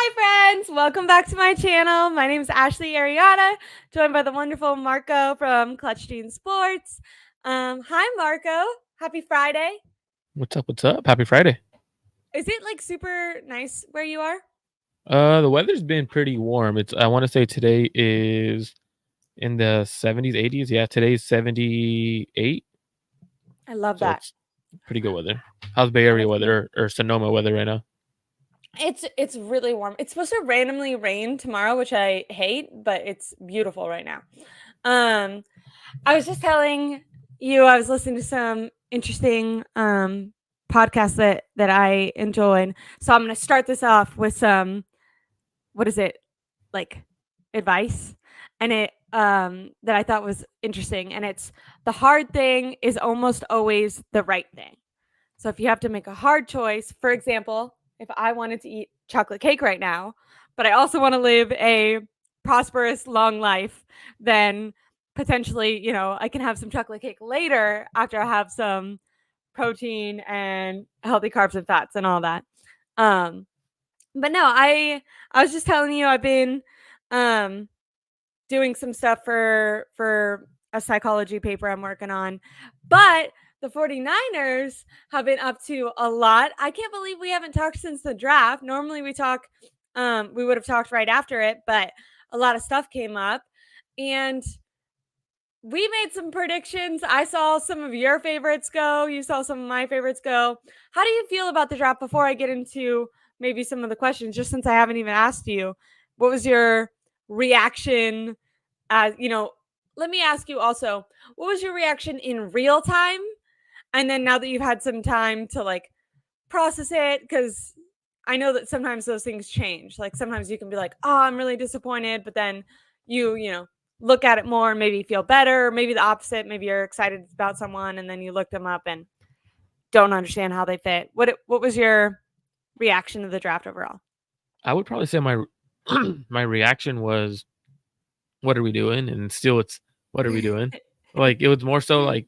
Hi, friends. Welcome back to my channel. My name is Ashley Ariana, joined by the wonderful Marco from Clutch Team Sports. Hi, Marco. Happy Friday. What's up? What's up? Happy Friday. Is it like super nice where you are? The weather's been pretty warm. I want to say today is in the 70s, 80s. Yeah, today's 78. I love So that. it's pretty good weather. How's Bay Oh, Area that's amazing. weather or Sonoma weather right now? It's really warm. It's supposed to randomly rain tomorrow, which I hate, but it's beautiful right now. Um, I was just telling you I was listening to some interesting podcasts that I enjoyed. So I'm going to start this off with some what is it? Like advice and it that I thought was interesting, and it's the hard thing is almost always the right thing. So if you have to make a hard choice, for example, if I wanted to eat chocolate cake right now, but I also want to live a prosperous long life, then potentially, I can have some chocolate cake later after I have some protein and healthy carbs and fats and all that. Um but no, I was just telling you I've been um doing some stuff for a psychology paper I'm working on. But the 49ers have been up to a lot. I can't believe we haven't talked since the draft. Normally we would have talked right after it, but a lot of stuff came up and we made some predictions. I saw some of your favorites go. You saw some of my favorites go. How do you feel about the draft before I get into maybe some of the questions, just since I haven't even asked you? What was your reaction let me ask you also, what was your reaction in real time? And then now that you've had some time to like process it, because I know that sometimes those things change. Like sometimes you can be like, oh, I'm really disappointed, but then you look at it more and maybe feel better, or maybe the opposite. Maybe you're excited about someone and then you look them up and don't understand how they fit. What was your reaction to the draft overall? I would probably say my my reaction was, "What are we doing?" And still, it's, "What are we doing?" Like it was more so like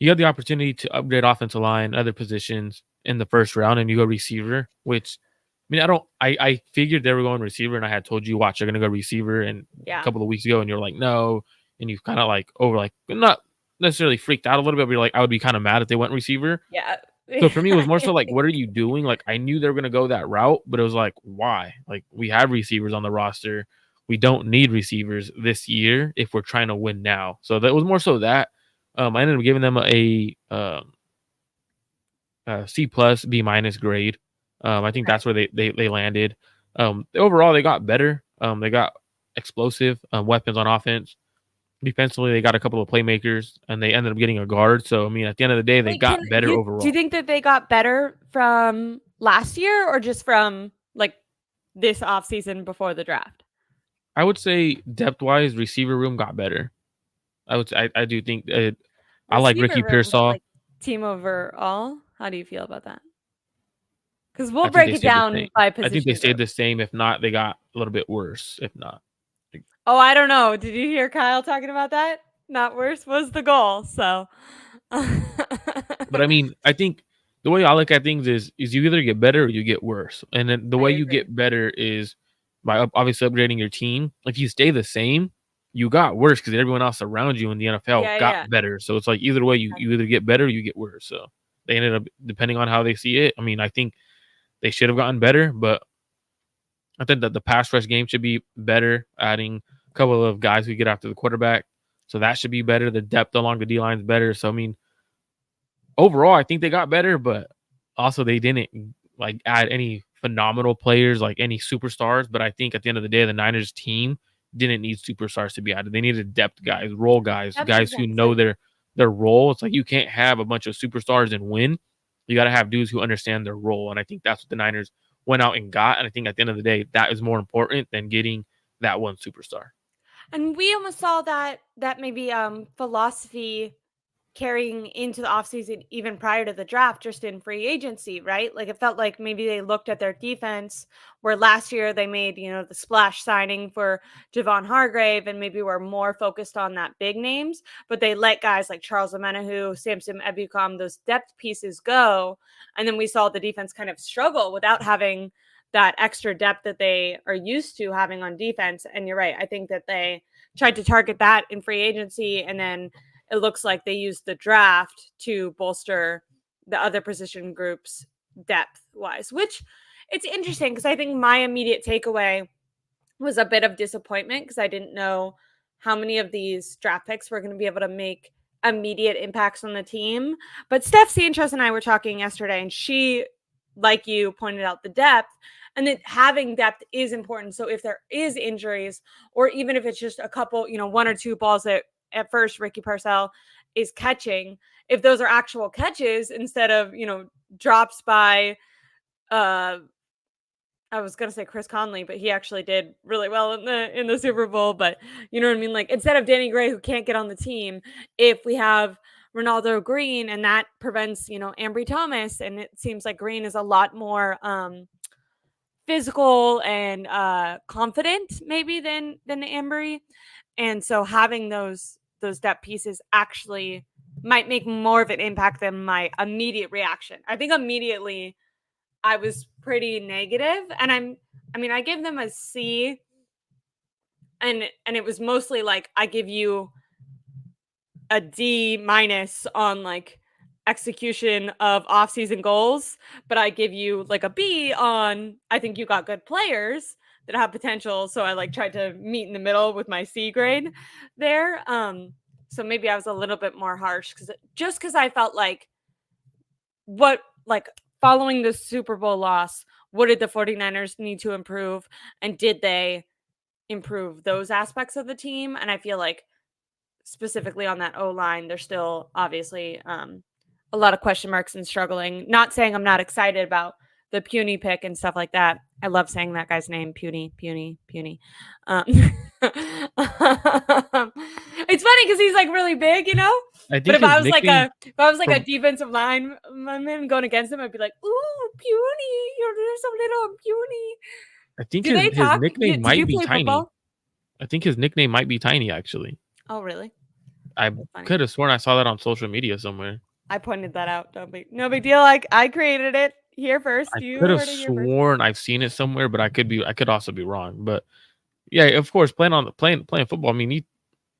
you had the opportunity to upgrade offensive line, other positions in the first round, and you go receiver. Which, I mean, I figured they were going receiver, and I had told you, watch, they're gonna go receiver, and a Yeah. couple of weeks ago, and you're like, no, and you kind of like not necessarily freaked out a little bit, but you're like, I would be kind of mad if they went receiver. Yeah. So for me, it was more so like, what are you doing? Like I knew they were gonna go that route, but it was like, why? Like we have receivers on the roster. We don't need receivers this year if we're trying to win now. So that was more so that. I ended up giving them a C plus B minus grade. I think Okay. that's where they landed. Overall, they got better. They got explosive weapons on offense. Defensively, they got a couple of playmakers, and they ended up getting a guard. So I mean, at the end of the day, they Wait, can got better you do you overall. think that they got better from last year or just from like this off season before the draft? I would say depth wise, receiver room got better. I do think I like Receiver Ricky room, but Pearsall. like team overall, how do you feel about that? Because we'll I think break they it stayed the same. down by I think they position stayed group. the same. If not, they got a little bit worse. If not. Oh, I don't know. Did you hear Kyle talking about that? Not worse was the goal. So But I mean, I think the way I look at things is you either get better or you get worse. And then the I way you agree. get better is by obviously upgrading your team. If you stay the same, you got worse because everyone else around you in the NFL Yeah, got yeah. better. So it's like either way, you either get better or you get worse. So they ended up depending on how they see it. I mean, I think they should have gotten better, but I think that the pass rush game should be better, adding a couple of guys who get after the quarterback. So that should be better. The depth along the D line is better. So I mean, overall, I think they got better, but also they didn't like add any phenomenal players, like any superstars. But I think at the end of the day, the Niners team didn't need superstars to be added. They needed depth guys, role guys, That makes guys who sense. know their role. It's like you can't have a bunch of superstars and win. You got to have dudes who understand their role, and I think that's what the Niners went out and got. And I think at the end of the day, that is more important than getting that one superstar. And we almost saw that maybe philosophy carrying into the offseason even prior to the draft, just in free agency, right? Like it felt like maybe they looked at their defense where last year they made, the splash signing for Javon Hargrave and maybe were more focused on that big names, but they let guys like Charles Omenihu, Samson Ebukam, those depth pieces go. And then we saw the defense kind of struggle without having that extra depth that they are used to having on defense. And you're right. I think that they tried to target that in free agency, and then it looks like they used the draft to bolster the other position groups depth wise, which it's interesting because I think my immediate takeaway was a bit of disappointment because I didn't know how many of these draft picks were going to be able to make immediate impacts on the team. But Steph Sanchez and I were talking yesterday, and she, like you, pointed out the depth, and that having depth is important. So if there is injuries, or even if it's just a couple, one or two balls that at first Ricky Pearsall is catching, if those are actual catches instead of, drops by I was gonna say Chris Conley, but he actually did really well in the Super Bowl. But you know what I mean? Like, instead of Danny Gray, who can't get on the team, if we have Ronaldo Green, and that prevents, Ambry Thomas, and it seems like Green is a lot more physical and confident maybe than Ambry. And so having those depth pieces actually might make more of an impact than my immediate reaction. I think immediately I was pretty negative, and I give them a C, and it was mostly like I give you a D minus on like execution of off-season goals, but I give you like a B on I think you got good players that have potential, so I like tried to meet in the middle with my C grade there. So maybe I was a little bit more harsh because I felt like following the Super Bowl loss, what did the 49ers need to improve? And did they improve those aspects of the team? And I feel like specifically on that O-line, there's still obviously a lot of question marks and struggling. Not saying I'm not excited about the Puny pick and stuff like that. I love saying that guy's name, Puny. It's funny because he's like really big, I But think if his I was nickname like a from defensive lineman going against him, I'd be like, "Ooh, Puny, you're so little, Puny." I think Do they his talk? nickname Did might you be play Tiny. football? I think his nickname might be Tiny, actually. Oh, really? I That's funny. could have sworn I saw that on social media somewhere. I pointed that out. No big deal. I created it here first. I You could have heard it here first. sworn I've seen it somewhere, but I could also be wrong. But yeah, of course, playing football. I mean,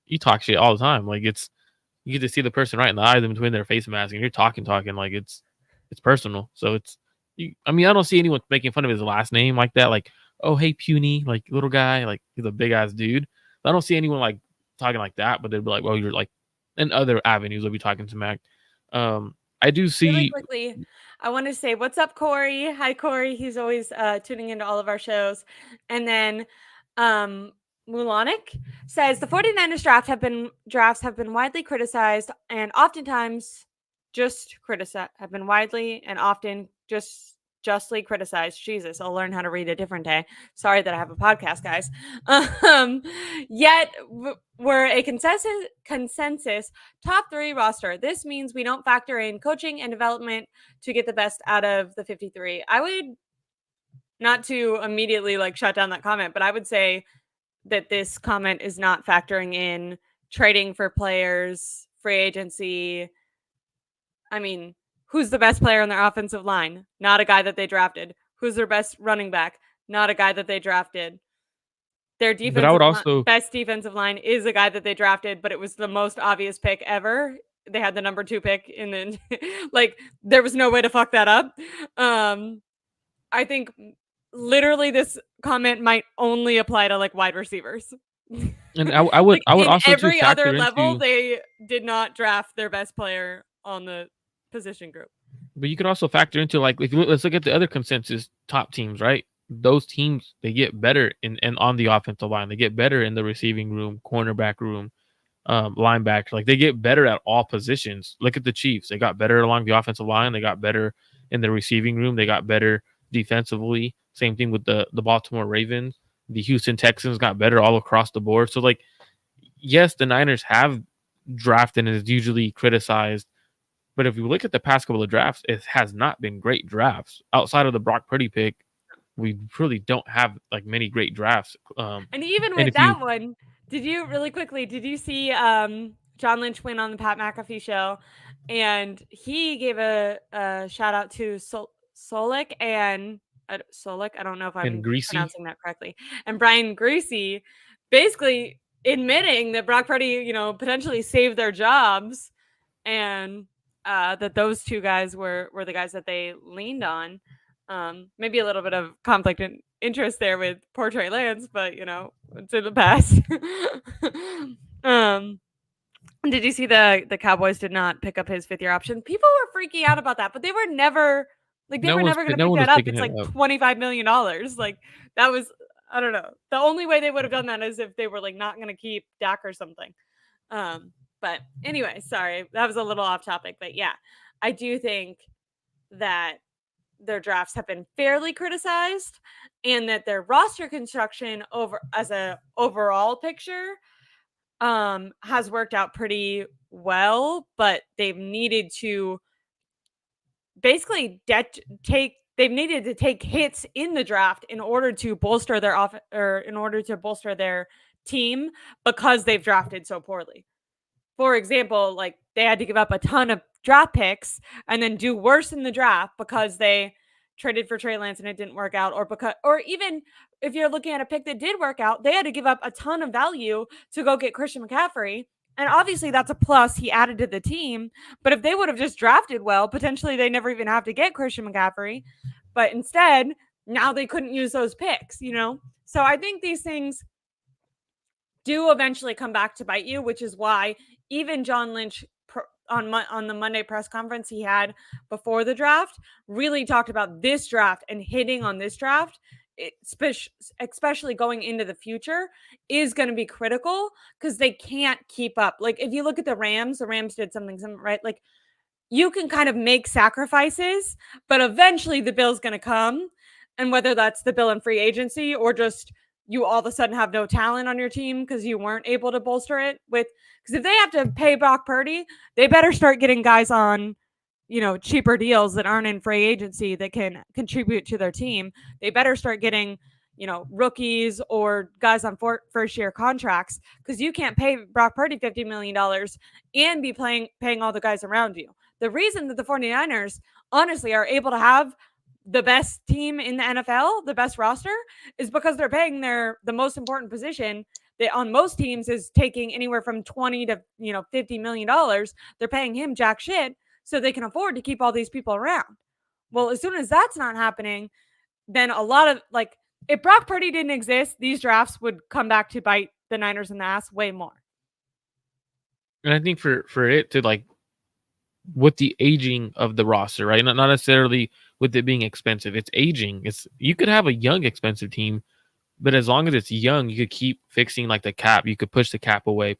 you talk shit all the time. Like you get to see the person right in the eyes in between their face mask, and you're talking like it's personal. So I mean, I don't see anyone making fun of his last name like that. Like, oh hey puny, like little guy, like he's a big ass dude. I don't see anyone like talking like that, but they'd be like, well, you're like in other avenues they'll be talking smack. I do Really see. quickly, I want to say what's up, Corey. Hi, Corey. He's always tuning into all of our shows. And then Mulonic says the 49ers drafts have been widely criticized and oftentimes just criticized, have been widely and often justly criticized. Jesus, I'll learn how to read a different day. Sorry that I have a podcast, guys. Yet we're a consensus top 3 roster. This means we don't factor in coaching and development to get the best out of the 53. I would, not to immediately like shut down that comment, but I would say that this comment is not factoring in trading for players, free agency. I mean, who's the best player on their offensive line? Not a guy that they drafted. Who's their best running back? Not a guy that they drafted. Their But I would also. best defensive line is a guy that they drafted, but it was the most obvious pick ever. They had the number 2 pick, and then like there was no way to fuck that up. I think literally this comment might only apply to like wide receivers. And I would Like, I would in also every factor other level, into. they did not draft their best player on the position group. But you could also factor into like let's look at the other consensus top teams, right? Those teams they get better in and on the offensive line. They get better in the receiving room, cornerback room, linebacker. Like they get better at all positions. Look at the Chiefs. They got better along the offensive line. They got better in the receiving room. They got better defensively. Same thing with the Baltimore Ravens. The Houston Texans got better all across the board. So like, yes, the Niners have drafted and is usually criticized. But if you look at the past couple of drafts, it has not been great drafts. Outside of the Brock Purdy pick, we really don't have like many great drafts. And even And with if you, that one, did you see John Lynch went on the Pat McAfee show, and he gave a shout out to Solik and Solik. I don't know if And I'm Greasy. pronouncing that correctly. And Brian Greasy basically admitting that Brock Purdy, potentially saved their jobs, and that those two guys were the guys that they leaned on. Maybe a little bit of conflict and interest there with poor Trey Lance, but it's in the past. um, did you see the Cowboys did not pick up his 5th-year option? People were freaking out about that, but they were never going to pick No one that was up. picking It's it like up. $25 million. Like that was, I don't know. The only way they would have done that is if they were like not going to keep Dak or something. But anyway, sorry, that was a little off topic, but yeah, I do think that their drafts have been fairly criticized, and that their roster construction as a overall picture has worked out pretty well, but they've needed to basically they've needed to take hits in the draft in order to bolster their in order to bolster their team, because they've drafted so poorly. For example, like they had to give up a ton of draft picks and then do worse in the draft because they traded for Trey Lance and it didn't work out, or even if you're looking at a pick that did work out, they had to give up a ton of value to go get Christian McCaffrey. And obviously that's a plus he added to the team. But if they would have just drafted well, potentially they never even have to get Christian McCaffrey. But instead, now they couldn't use those picks. So I think these things do eventually come back to bite you, which is why even John Lynch on the Monday press conference he had before the draft really talked about this draft and hitting on this draft, especially going into the future, is going to be critical because they can't keep up. Like if you look at the Rams did something right. Like you can kind of make sacrifices, but eventually the bill's going to come. And whether that's the bill in free agency or just you all of a sudden have no talent on your team because you weren't able to bolster it because if they have to pay Brock Purdy, they better start getting guys on, cheaper deals that aren't in free agency that can contribute to their team. They better start getting, rookies or guys on first year contracts, because you can't pay Brock Purdy $50 million and be paying all the guys around you. The reason that the 49ers honestly are able to have the best team in the NFL, the best roster, is because they're paying the most important position that on most teams is taking anywhere from 20 to $50 million. They're paying him jack shit so they can afford to keep all these people around. Well, as soon as that's not happening, then a lot of if Brock Purdy didn't exist, these drafts would come back to bite the Niners in the ass way more. And I think for it to with the aging of the roster, right? Not necessarily with it being expensive. It's aging. You could have a young expensive team, but as long as it's young, you could keep fixing the cap. You could push the cap away.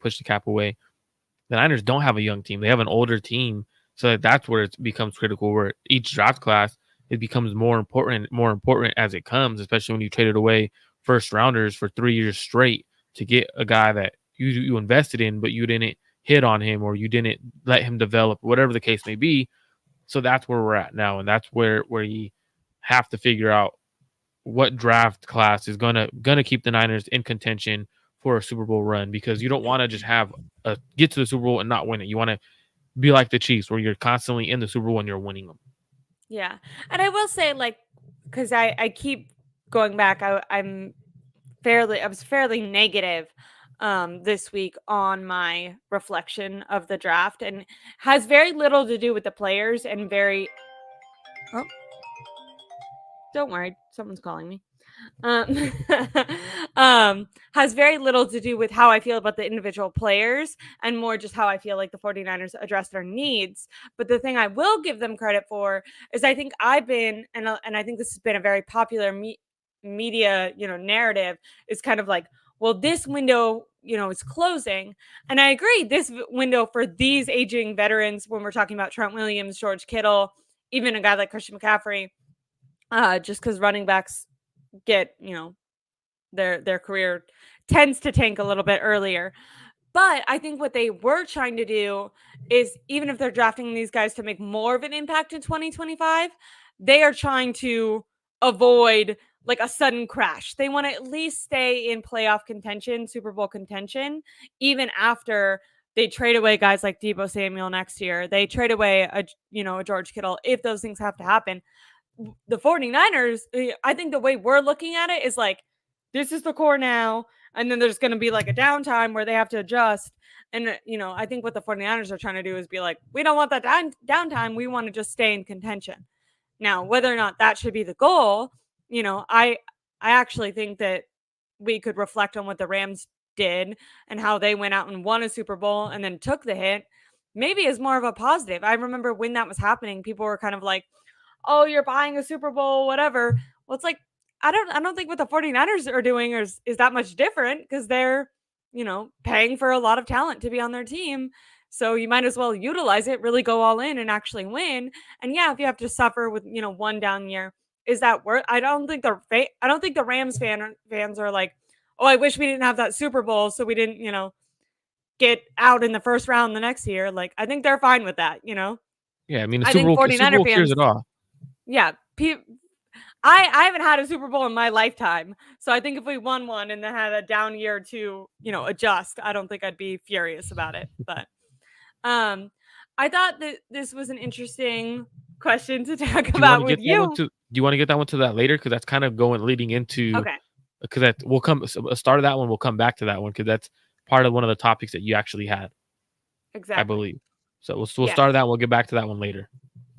The Niners don't have a young team. They have an older team. So that's where it becomes critical, where each draft class, it becomes more important as it comes, especially when you traded away first rounders for 3 years straight to get a guy that you invested in, but you didn't hit on him or you didn't let him develop, whatever the case may be. So that's where we're at now. And that's where you have to figure out what draft class is gonna keep the Niners in contention for a Super Bowl run, because you don't want to just get to the Super Bowl and not win it. You want to be like the Chiefs, where you're constantly in the Super Bowl and you're winning them. Yeah. And I will say, because I keep going back, I was fairly negative this week on my reflection of the draft, and has very little to do with the players and don't worry, someone's calling me. Has very little to do with how I feel about the individual players and more just how I feel like the 49ers address their needs. But the thing I will give them credit for is I think I've been, and I think this has been a very popular media, narrative, is kind of like, well, this window, is closing. And I agree, this window for these aging veterans, when we're talking about Trent Williams, George Kittle, even a guy like Christian McCaffrey, just because running backs get, their career tends to tank a little bit earlier. But I think what they were trying to do is, even if they're drafting these guys to make more of an impact in 2025, they are trying to avoid a sudden crash. They want to at least stay in playoff contention, Super Bowl contention, even after they trade away guys like Deebo Samuel next year. They trade away a George Kittle if those things have to happen. the 49ers, I think the way we're looking at it is like, this is the core now, and then there's going to be like a downtime where they have to adjust. And, I think what the 49ers are trying to do is be like, we don't want that downtime. We want to just stay in contention. Now, whether or not that should be the goal, I actually think that we could reflect on what the Rams did and how they went out and won a Super Bowl and then took the hit, maybe is more of a positive. I remember when that was happening, people were kind of like, oh, you're buying a Super Bowl, whatever. Well, it's like, I don't think what the 49ers are doing is that much different because they're, paying for a lot of talent to be on their team. So you might as well utilize it, really go all in and actually win. And yeah, if you have to suffer with, one down year, is that worth? I don't think the Rams fans are like, oh, I wish we didn't have that Super Bowl so we didn't, get out in the first round the next year. Like, I think they're fine with that, Yeah, I mean, the I Super think Bowl, Super 49er Bowl clears fans, it off. yeah, I haven't had a Super Bowl in my lifetime. So I think if we won one and then had a down year to, adjust, I don't think I'd be furious about it. But I thought that this was an interesting question to talk Do you want about to with get that one you. to? Do you want to get that one to that later? Because that's kind of leading into, Okay, because that will come. Start of that one. We'll come back to that one because that's part of one of the topics that you actually had, I exactly. believe. So we'll Yeah. start that. We'll get back to that one later.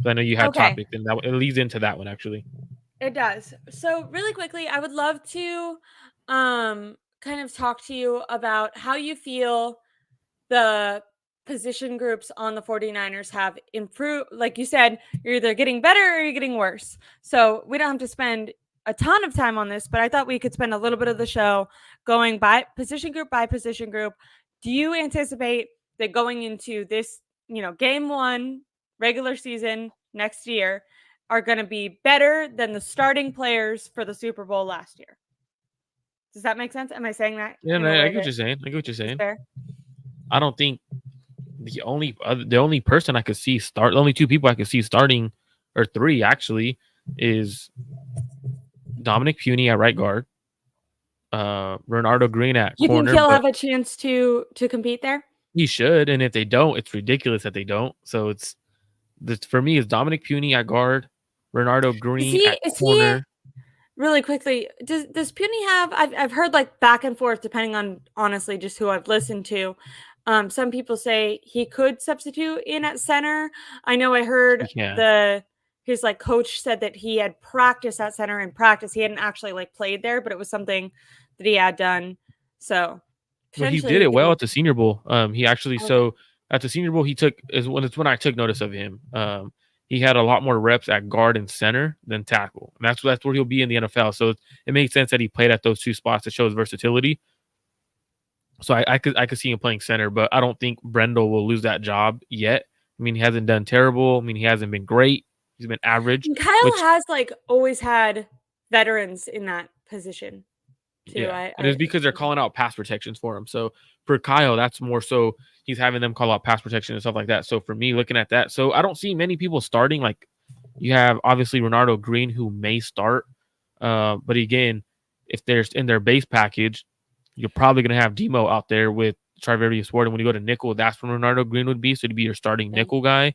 I know you had Okay, topics, and that it leads into that one actually. it does. So really quickly, I would love to kind of talk to you about how you feel the position groups on the 49ers have improved. Like you said, you're either getting better or you're getting worse. So we don't have to spend a ton of time on this, but I thought we could spend a little bit of the show going by position group by position group. Do you anticipate that going into this, game one, regular season next year, are going to be better than the starting players for the Super Bowl last year? Does that make sense? Am I saying that Yeah, in no, a I way get what that you're saying. I get what you're is saying. fair? I don't think the only person I could see start, the only two people I could see starting, or three actually, is Dominic Puny at right guard, Bernardo Green at You think corner, he'll but have a chance to compete there? he should. And if they don't, it's ridiculous that they don't. So it's this for me is Dominic Puny at guard, Bernardo Is Green he at is he corner. really quickly, does Puny have, I've heard like back and forth depending on honestly just who I've listened to. Some people say he could substitute in at center. I know I heard He can. his like coach said that he had practiced at center in practice. He hadn't actually like played there, but it was something that he had done. So But he potentially did he it well can. at the Senior Bowl. He actually Okay. so at the Senior Bowl he took is when it's when I took notice of him. He had a lot more reps at guard and center than tackle. And that's where he'll be in the NFL. So it makes sense that he played at those two spots to show his versatility. So I could see him playing center, but I don't think Brendel will lose that job yet. I mean, he hasn't done terrible. I mean, he hasn't been great. He's been average, And Kyle which has like always had veterans in that position too. yeah, I and it's it's because they're something. calling out pass protections for him. So for Kyle, that's more so he's having them call out pass protection and stuff like that. So for me, looking at that, so I don't see many people starting. Like you have obviously Renardo Green who may start, but again, if there's in their base package, you're probably going to have Demo out there with Triverius Ward. And when you go to nickel, that's when Renardo Green would be. So to be your starting Yeah. nickel guy.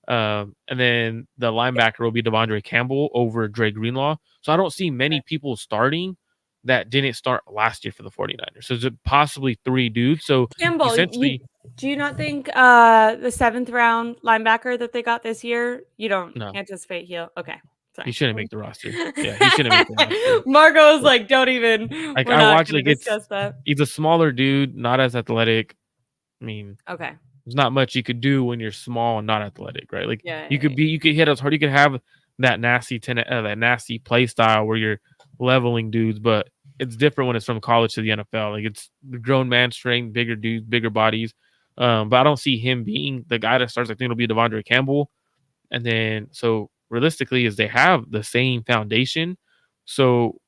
And then the linebacker will be Devondre Campbell over Dre Greenlaw. So I don't see many people starting that didn't start last year for the 49ers. So it's possibly three dudes. So Campbell, essentially, do you not think the seventh round linebacker that they got this year, you don't no, anticipate he'll okay. he Sorry. shouldn't make the roster. Yeah, he shouldn't make the roster. Marco was But like, don't even, like we're I not watch, gonna like discuss that. he's a smaller dude, not as athletic. I mean, Okay. there's not much you could do when you're small and not athletic, right? Like Yeah. you could hit us hard. You could have that that nasty play style where you're leveling dudes, but it's different when it's from college to the NFL. Like it's the grown man strength, bigger dudes, bigger bodies. But I don't see him being the guy that starts. I think it'll be Devondre Campbell, and then so realistically, is they have the same foundation, so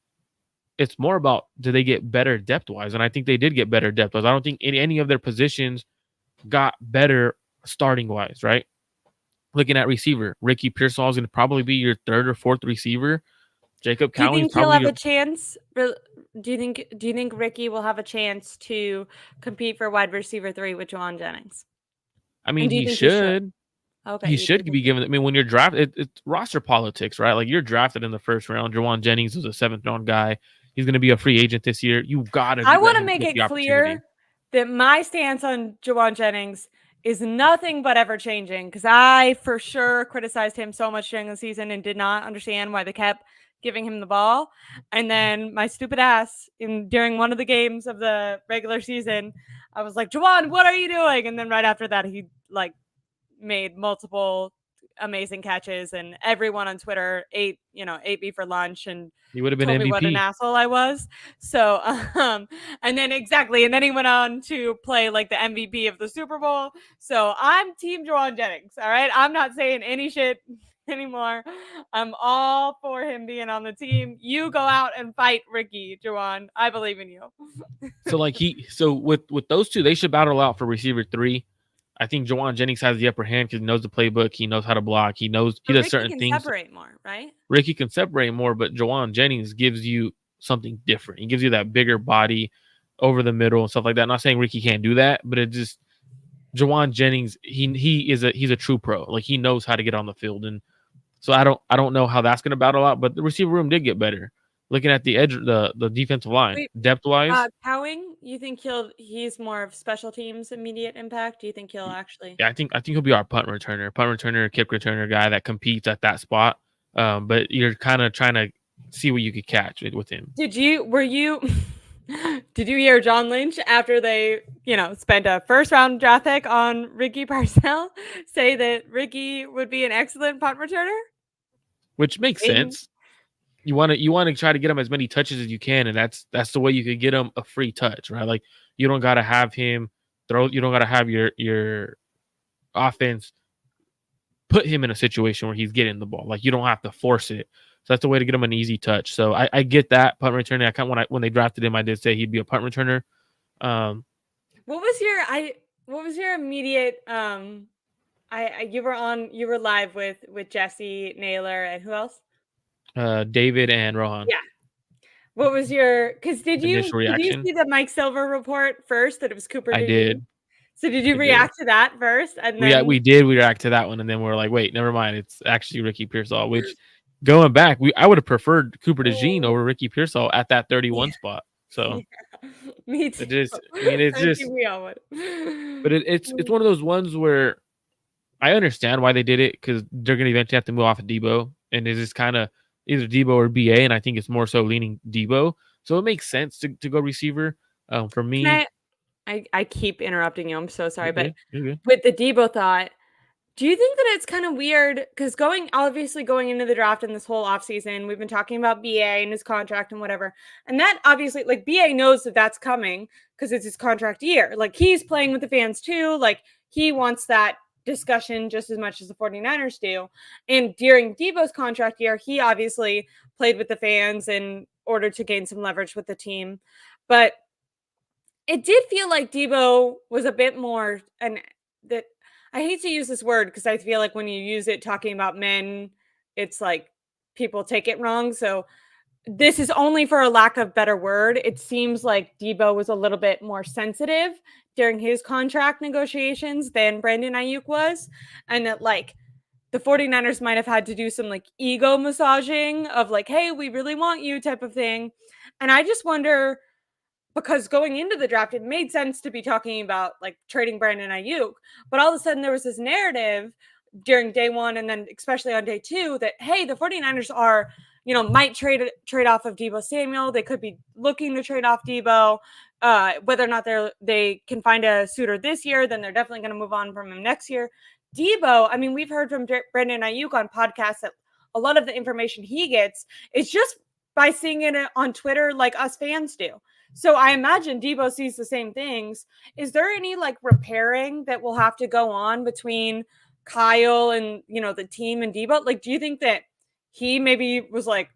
it's more about do they get better depth wise, and I think they did get better depth wise. I don't think any of their positions got better starting wise, right? Looking at receiver, Ricky Pearsall is going to probably be your third or fourth receiver. Jacob Do you Cowley is think he'll probably have your. a chance? Do you think Ricky will have a chance to compete for wide receiver 3 with Juwan Jennings? I And mean, do you he think he should? should. Okay, He you do should think be given. I mean, when you're drafted, it's roster politics, right? Like you're drafted in the first round. Jawan Jennings was a seventh round guy. He's going to be a free agent this year. You gotta I let want to him make get it the opportunity. clear that my stance on Jawan Jennings is nothing but ever changing because I for sure criticized him so much during the season and did not understand why they kept giving him the ball. And then my stupid ass during one of the games of the regular season, I was like, Jawan, what are you doing? And then right after that, he like made multiple amazing catches and everyone on Twitter ate me for lunch and He would have been told me what an MVP. asshole I was. So and then he went on to play like the MVP of the Super Bowl. So I'm team Jawan Jennings. All right. I'm not saying any shit anymore. I'm all for him being on the team. You go out and fight Ricky, Jawan. I believe in you. So like with those two, they should battle out for receiver 3. I think Jawan Jennings has the upper hand because he knows the playbook. He knows how to block. He But does Ricky certain can things. separate more, right? Ricky can separate more, but Jawan Jennings gives you something different. He gives you that bigger body over the middle and stuff like that. I'm not saying Ricky can't do that, but it just Jawan Jennings, he's a true pro. Like he knows how to get on the field. And so I don't know how that's gonna battle out, but the receiver room did get better. Looking at the edge, the defensive line, Wait, depth wise. Cowing, you think he's more of special teams immediate impact? Do you think he'll actually Yeah, I think he'll be our punt returner, kick returner guy that competes at that spot. But you're kind of trying to see what you could catch with him. did you did you hear John Lynch after they, spent a first round draft pick on Ricky Parcell say that Ricky would be an excellent punt returner? Which makes sense. You want to try to get him as many touches as you can, and that's the way you could get him a free touch, right? Like you don't gotta have him throw. You don't gotta have your offense put him in a situation where he's getting the ball. Like you don't have to force it. So that's the way to get him an easy touch. So I get that punt returning. I kind when they drafted him, I did say he'd be a punt returner. Um, What was your immediate you were live with Jesse Naylor and who else? David and Rohan. Yeah. What was your because Initial did you reaction. see the Mike Silver report first that it was Cooper I DeJean? did. So did you I did. react to that first and We then we did react to that one, and then we're like, wait, never mind. It's actually Ricky Pearsall. Which going back, I would have preferred Cooper DeJean over Ricky Pearsall at that 31 spot. So yeah, me too. it is. I mean, it's I just. think we all would. But it's one of those ones where I understand why they did it because they're going to eventually have to move off of Debo, and it's just kind of either Debo or BA, and I think it's more so leaning Debo. So it makes sense to go receiver. For me, Can I keep interrupting you. I'm so sorry, but you're good. with the Debo thought, do you think that it's kind of weird? Because going into the draft in this whole offseason, we've been talking about BA and his contract and whatever. And that obviously, like, BA knows that that's coming because it's his contract year. Like, he's playing with the fans too. Like, he wants that discussion just as much as the 49ers do. And during Debo's contract year, he obviously played with the fans in order to gain some leverage with the team. But it did feel like Debo was a bit more, and that I hate to use this word because I feel like when you use it talking about men, it's like people take it wrong. So this is only for a lack of better word. It seems like Debo was a little bit more sensitive during his contract negotiations than Brandon Ayuk was. And that like the 49ers might have had to do some like ego massaging of like, hey, we really want you type of thing. And I just wonder because going into the draft, it made sense to be talking about like trading Brandon Ayuk. But all of a sudden, there was this narrative during day one and then especially on day two that, hey, the 49ers are, might trade off of Debo Samuel. They could be looking to trade off Debo. Whether or not they can find a suitor this year, then they're definitely going to move on from him next year. Debo, I mean, we've heard from Brandon Ayuk on podcasts that a lot of the information he gets is just by seeing it on Twitter like us fans do. So I imagine Debo sees the same things. Is there any like repairing that will have to go on between Kyle and, the team and Debo? Like, do you think that he maybe was like,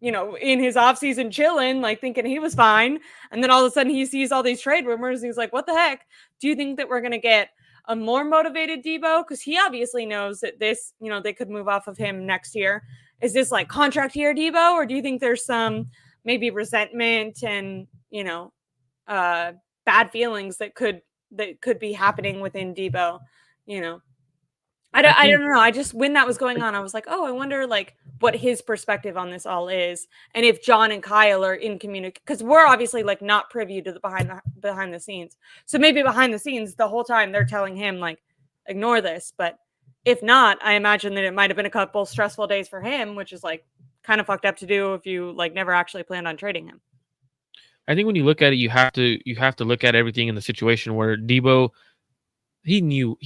in his offseason chilling, like thinking he was fine. And then all of a sudden he sees all these trade rumors. And he's like, what the heck? Do you think that we're going to get a more motivated Debo? Because he obviously knows that this, they could move off of him next year. Is this like contract year Debo? Or do you think there's some maybe resentment and, bad feelings that could be happening within Debo, you know? I I don't think know. I just, when that was going on, I was like, oh, I wonder like what his perspective on this all is, and if John and Kyle are in communication, because we're obviously like not privy to the behind the scenes. So maybe behind the scenes, the whole time they're telling him like, ignore this. But if not, I imagine that it might have been a couple stressful days for him, which is like kind of fucked up to do if you like never actually planned on trading him. I think when you look at it, you have to look at everything in the situation where Debo, he knew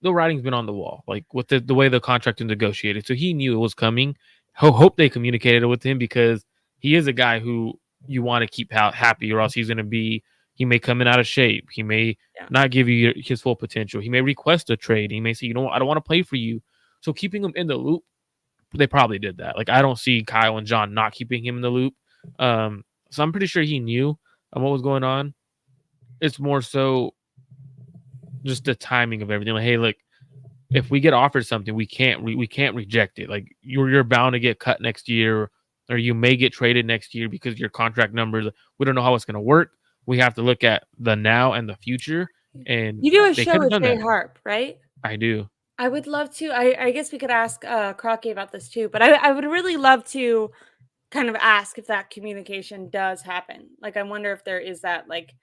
the writing's been on the wall, like with the way the contract is negotiated. So he knew it was coming. Hope they communicated it with him, because he is a guy who you want to keep happy, or else he may come in out of shape. He may not give you his full potential. He may request a trade. He may say, you know what, I don't want to play for you. So keeping him in the loop, they probably did that. Like, I don't see Kyle and John not keeping him in the loop. So I'm pretty sure he knew what was going on. It's more so just the timing of everything. Like, hey, look, if we get offered something, we can't reject it. Like, you're bound to get cut next year, or you may get traded next year because your contract numbers. We don't know how it's going to work. We have to look at the now and the future. And You do a they show could have with done Jay that. Harp, right? I do. I would love to. I guess we could ask Crocky about this too, but I would really love to kind of ask if that communication does happen. Like, I wonder if there is that, like,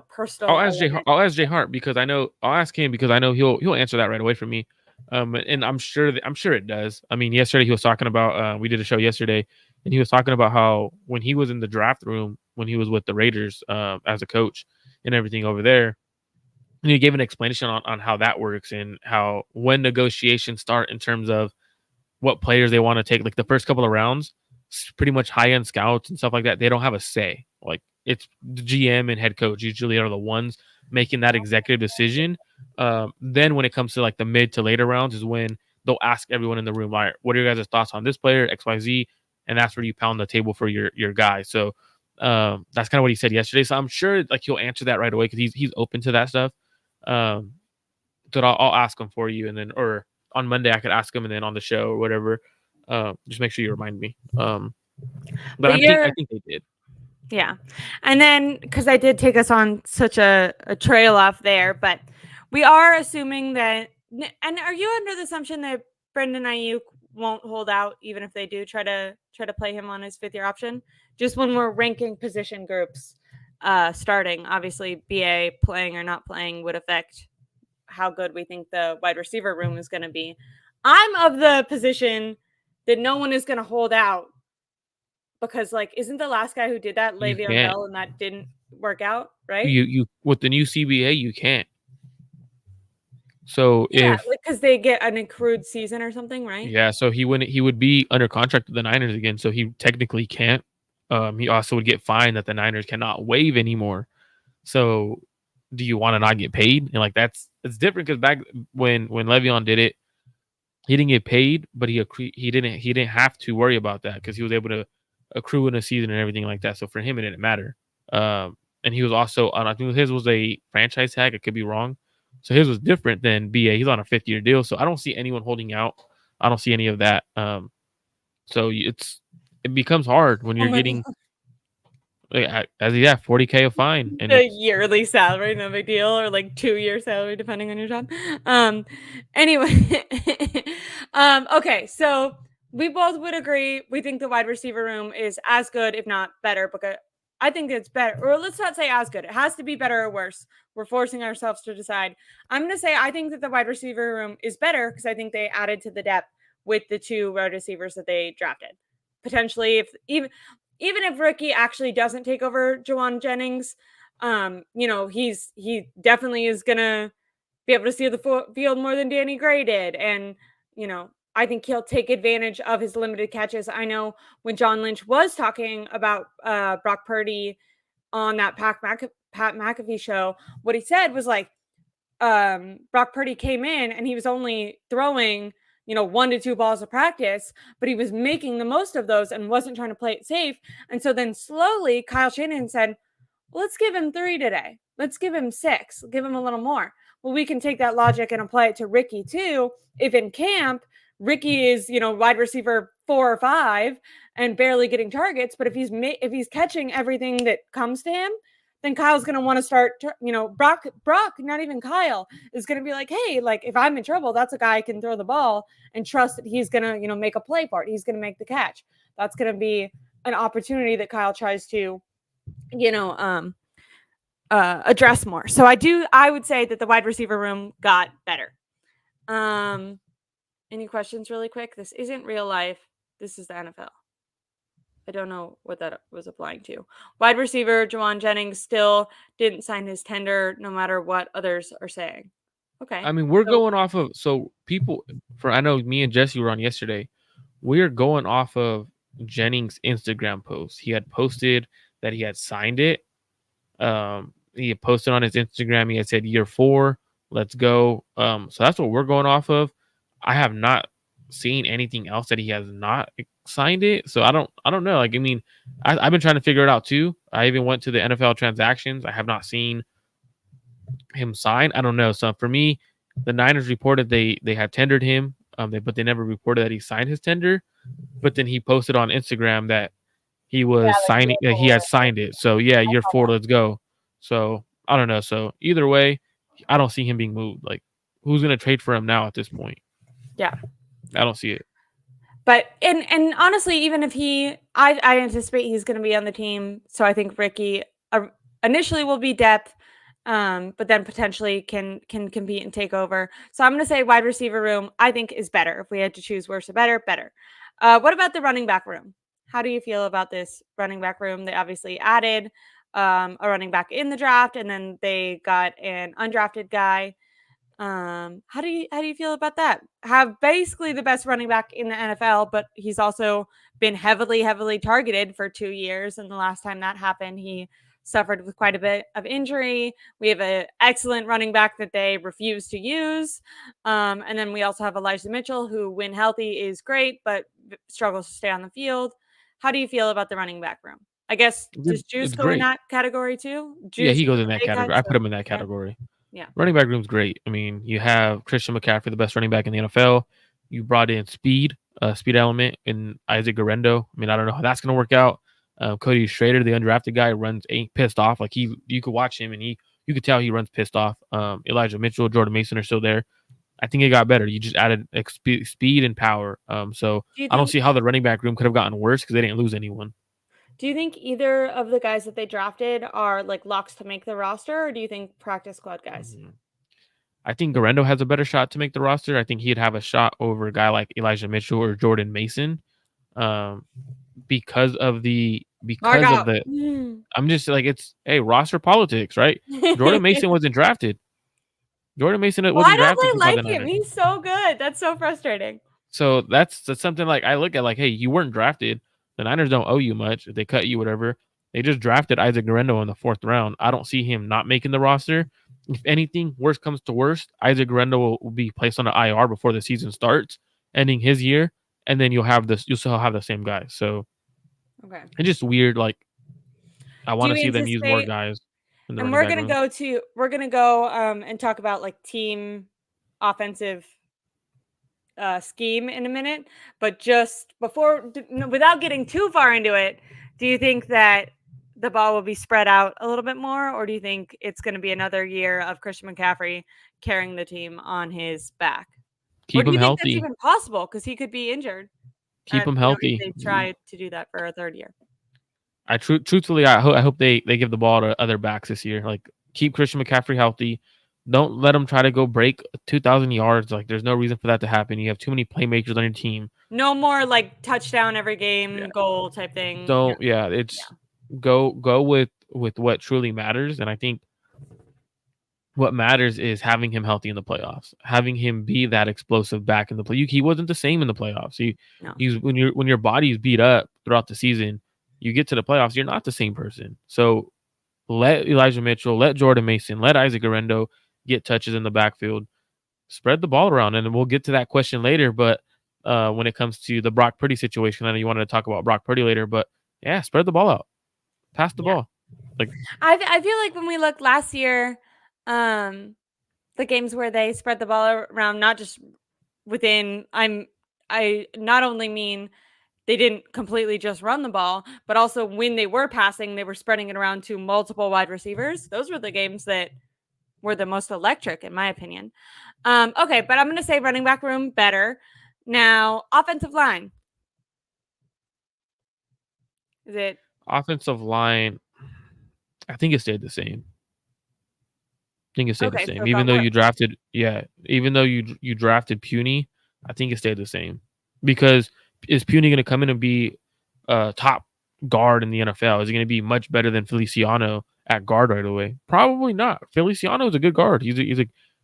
personal element. I'll ask Jay Hart, because I know I'll ask him, because I know he'll answer that right away for me. And I'm sure it does. I mean, yesterday he was talking about we did a show yesterday, and he was talking about how when he was in the draft room, when he was with the Raiders as a coach and everything over there, and he gave an explanation on how that works, and how when negotiations start in terms of what players they want to take, like the first couple of rounds, pretty much high end scouts and stuff like that, they don't have a say. Like, it's the GM and head coach usually are the ones making that executive decision. Then when it comes to like the mid to later rounds is when they'll ask everyone in the room, all right, what are your guys' thoughts on this player, XYZ? And that's where you pound the table for your guy. So that's kind of what he said yesterday. So I'm sure like he'll answer that right away, because he's open to that stuff. So I'll ask him for you, and then, or on Monday I could ask him, and then on the show or whatever, just make sure you remind me. But I think they did. Yeah. And then, because I did take us on such a trail off there, but we are assuming that, and are you under the assumption that Brendan Ayuk won't hold out even if they do try to play him on his 5th-year option? Just when we're ranking position groups starting, obviously BA playing or not playing would affect how good we think the wide receiver room is going to be. I'm of the position that no one is going to hold out, because like, isn't the last guy who did that Le'Veon Bell, and that didn't work out, right? You with the new CBA, you can't. So because they get an accrued season or something, right? Yeah, so he would be under contract with the Niners again, so he technically can't. He also would get fined that the Niners cannot waive anymore. So, do you want to not get paid? And like, it's different, because back when Le'Veon did it, he didn't get paid, but he didn't have to worry about that, because he was able to accrue in a season and everything like that. So for him, it didn't matter. And he was also on, I think his was a franchise tag. I could be wrong. So his was different than BA. He's on a 5th-year deal. So I don't see anyone holding out. I don't see any of that. So it becomes hard when you're getting as $40K a fine, and a yearly salary, no big deal, or like 2-year salary depending on your job. Anyway, okay, so we both would agree we think the wide receiver room is as good, if not better, because I think it's better. Or let's not say as good. It has to be better or worse. We're forcing ourselves to decide. I'm going to say I think that the wide receiver room is better, because I think they added to the depth with the 2 wide receivers that they drafted. Potentially, if even if Ricky actually doesn't take over Juwan Jennings, he definitely is gonna be able to see the field more than Danny Gray did, and I think he'll take advantage of his limited catches. I know when John Lynch was talking about Brock Purdy on that Pat McAfee show, what he said was like, Brock Purdy came in and he was only throwing 1 to 2 balls of practice, but he was making the most of those and wasn't trying to play it safe. And so then slowly Kyle Shanahan said, well, let's give him 3 today. Let's give him 6, give him a little more. Well, we can take that logic and apply it to Ricky too. If in camp, Ricky is, wide receiver 4 or 5 and barely getting targets, but if he's catching everything that comes to him, then Kyle's going to want to start, Brock, not even Kyle, is going to be like, hey, like if I'm in trouble, that's a guy I can throw the ball and trust that he's going to, make a play for it. He's going to make the catch. That's going to be an opportunity that Kyle tries to, address more. So I would say that the wide receiver room got better. Any questions really quick? This isn't real life. This is the NFL. I don't know what that was applying to. Wide receiver Juwan Jennings still didn't sign his tender no matter what others are saying. Okay. I mean, we're going off of, so people, I know me and Jesse were on yesterday. We're going off of Jennings' Instagram post. He had posted that he had signed it. He had posted on his Instagram. He had said year 4, let's go. So that's what we're going off of. I have not seen anything else that he has not signed it. So I don't know. Like, I mean, I've been trying to figure it out too. I even went to the NFL transactions. I have not seen him sign. I don't know. So for me, the Niners reported they had tendered him, but they never reported that he signed his tender. But then he posted on Instagram that he was signing. He had signed it. So yeah, year 4, let's go. So I don't know. So either way, I don't see him being moved. Like, who's going to trade for him now at this point? Yeah, I don't see it. But and honestly, even if I anticipate he's going to be on the team. So I think Ricky initially will be depth, but then potentially can compete and take over. So I'm going to say wide receiver room I think is better. If we had to choose worse or better. What about the running back room? How do you feel about this running back room? They obviously added a running back in the draft, and then they got an undrafted guy. How do you feel about that? Have basically the best running back in the NFL, but he's also been heavily targeted for 2 years. And the last time that happened, he suffered with quite a bit of injury. We have an excellent running back that they refuse to use. And then we also have Elijah Mitchell, who when healthy is great, but struggles to stay on the field. How do you feel about the running back room? I guess does Juice go in that category too? Yeah, Juice he goes in that category. I put him in that category. Yeah. Running back room's great. I mean, you have Christian McCaffrey, the best running back in the NFL. You brought in speed element in Isaac Guerendo. I mean, I don't know how that's going to work out. Cody Schrader, the undrafted guy, ain't pissed off. Like, you could watch him and you could tell he runs pissed off. Elijah Mitchell, Jordan Mason are still there. I think it got better. You just added speed and power. So I don't see how the running back room could have gotten worse because they didn't lose anyone. Do you think either of the guys that they drafted are like locks to make the roster, or do you think practice squad guys? I think Guerendo has a better shot to make the roster. I think he'd have a shot over a guy like Elijah Mitchell or Jordan Mason, because of the. I'm just like, it's roster politics, right? Jordan Mason wasn't drafted. Jordan Mason wasn't drafted. Why don't they like him? He's so good. That's so frustrating. So that's something like I look at like, hey, you weren't drafted. The Niners don't owe you much. If they cut you, whatever. They just drafted Isaac Guerendo in the 4th round. I don't see him not making the roster. If anything, worst comes to worst, Isaac Guerendo will be placed on the IR before the season starts, ending his year, and then you'll still have the same guys. So okay, it's just weird. Like, I want to see them use more guys. And we're gonna go and talk about like team offensive scheme in a minute, but just without getting too far into it, do you think that the ball will be spread out a little bit more, or do you think it's going to be another year of Christian McCaffrey carrying the team on his back? Keep him healthy. That's even possible because he could be injured. Keep him healthy. They try to do that for a 3rd year. Truthfully, I hope they give the ball to other backs this year. Like, keep Christian McCaffrey healthy. Don't let him try to go break 2,000 yards. Like, there's no reason for that to happen. You have too many playmakers on your team. No more like touchdown every game goal type thing. Go with what truly matters. And I think what matters is having him healthy in the playoffs, having him be that explosive back in the play. He wasn't the same in the playoffs. He's when your body's beat up throughout the season, you get to the playoffs, you're not the same person. So let Elijah Mitchell, let Jordan Mason, let Isaac Guerendo get touches in the backfield, spread the ball around. And we'll get to that question later. But when it comes to the Brock Purdy situation, I know you wanted to talk about Brock Purdy later, but yeah, spread the ball out, pass the ball. Like, I feel like when we looked last year, the games where they spread the ball around, not just within, I not only mean they didn't completely just run the ball, but also when they were passing, they were spreading it around to multiple wide receivers. Those were the games that were the most electric, in my opinion. Okay, but I'm going to say running back room better. Now, offensive line. Is it offensive line? I think it stayed the same. I think it stayed the okay? So same. it Even got though worse. you drafted, even though you drafted Puny, I think it stayed the same. Because is Puny going to come in and be top guard in the NFL? Is he going to be much better than Feliciano at guard right away? Probably not. Feliciano is a good guard. He's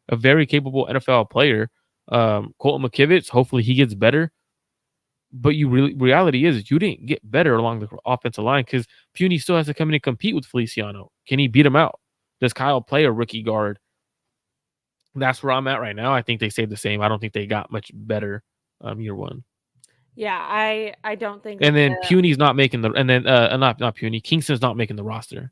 a very capable NFL player. Colton McKivitz, hopefully he gets better. But reality is you didn't get better along the offensive line because Puny still has to come in and compete with Feliciano. Can he beat him out? Does Kyle play a rookie guard? That's where I'm at right now. I think they stayed the same. I don't think they got much better year one. Yeah, I don't think And that then Puny's not making the and then not Puny. Kingston's not making the roster.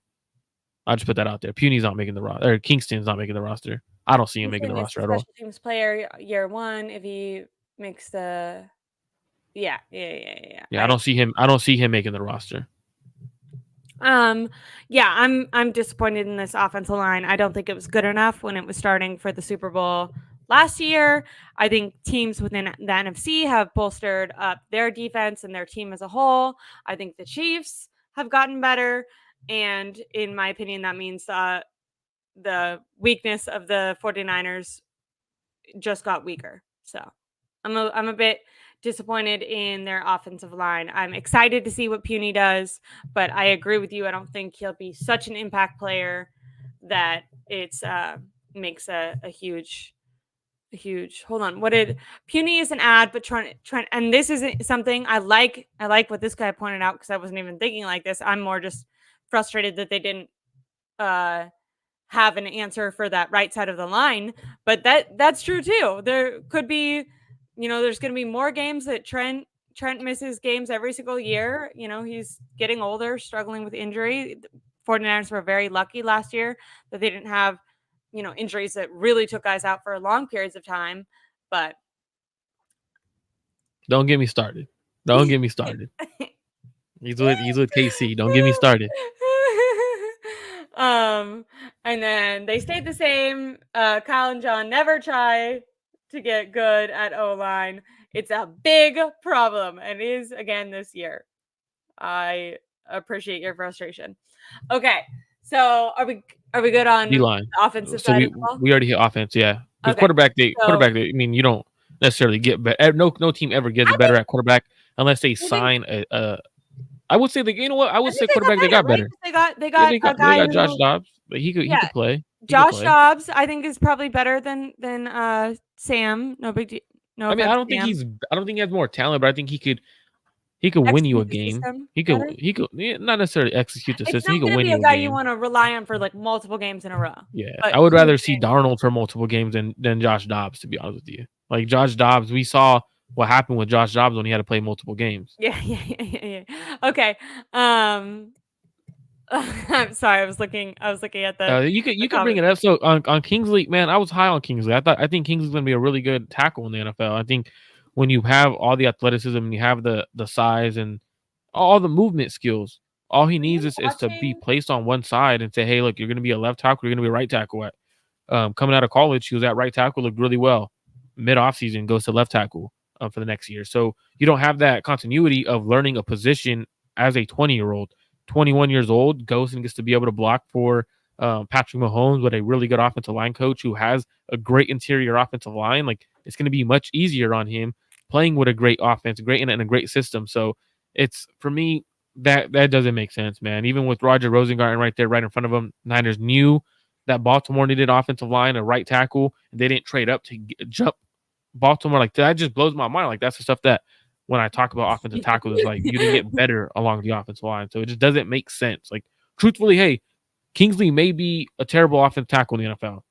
I'll just put that out there. Puny's not making the roster. Or Kingston's not making the roster. I don't see him making the Kingston is roster the at all. special teams player year one if he makes the yeah. Yeah, I don't see him making the roster. Yeah, I'm disappointed in this offensive line. I don't think it was good enough when it was starting for the Super Bowl last year. I think teams within the NFC have bolstered up their defense and their team as a whole. I think the Chiefs have gotten better, and in my opinion, that means the weakness of the 49ers just got weaker. So I'm a bit disappointed in their offensive line. I'm excited to see what Puny does, but I agree with you. I don't think he'll be such an impact player that it's makes a huge hold on. What did Puny is an ad, but trying and this isn't something I like what this guy pointed out because I wasn't even thinking like this. I'm more just frustrated that they didn't have an answer for that right side of the line, but that's true too. There could be, there's going to be more games that Trent misses games every single year. He's getting older, struggling with injury. 49ers were very lucky last year that they didn't have, injuries that really took guys out for long periods of time. But don't get me started. Don't get me started. He's with KC. Don't get me started. And then they stayed the same. Kyle and John never try to get good at O-line. It's a big problem and is again this year. I appreciate your frustration. Okay, so are we good on D-line. the offensive So side of the ball? we already hit offense, yeah. Because Okay, quarterback, I mean, you don't necessarily get better. No team ever gets better at quarterback unless they sign a. I would say you know what? I would say quarterback they got better. They got a guy they got who, Josh Dobbs, but he could play. Josh Dobbs, I think, is probably better than Sam. No big deal. No, I mean, I don't Sam. think he has more talent, but I think he could win you a game. He could not necessarily execute the system. He could win you a game. It's not going to be a guy you want to rely on for like multiple games in a row. Yeah, I would rather see Darnold for multiple games than Josh Dobbs, to be honest with you. Like Josh Dobbs, we saw what happened with Josh Dobbs when he had to play multiple games. Yeah. Okay. I'm sorry. I was looking at the. You could bring it up. So on Kingsley, man, I was high on Kingsley. I think Kingsley's going to be a really good tackle in the NFL. I think when you have all the athleticism and you have the size and all the movement skills, all he needs is to be placed on one side and say, hey, look, you're going to be a left tackle. You're going to be a right tackle. Coming out of college, he was at right tackle, looked really well. Mid offseason, goes to left tackle for the next year. So you don't have that continuity of learning a position as a 20-year-old. 21 years old, goes and gets to be able to block for Patrick Mahomes with a really good offensive line coach who has a great interior offensive line. Like, it's going to be much easier on him playing with a great offense, and a great system. So it's, for me, that doesn't make sense, man. Even with Roger Rosengarten right there, right in front of him, Niners knew that Baltimore needed offensive line, a right tackle, and they didn't trade up to jump Baltimore. Like, that just blows my mind. Like, that's the stuff that when I talk about offensive tackles, is like you didn't get better along the offensive line. So it just doesn't make sense. Like, truthfully, hey, Kingsley may be a terrible offensive tackle in the NFL.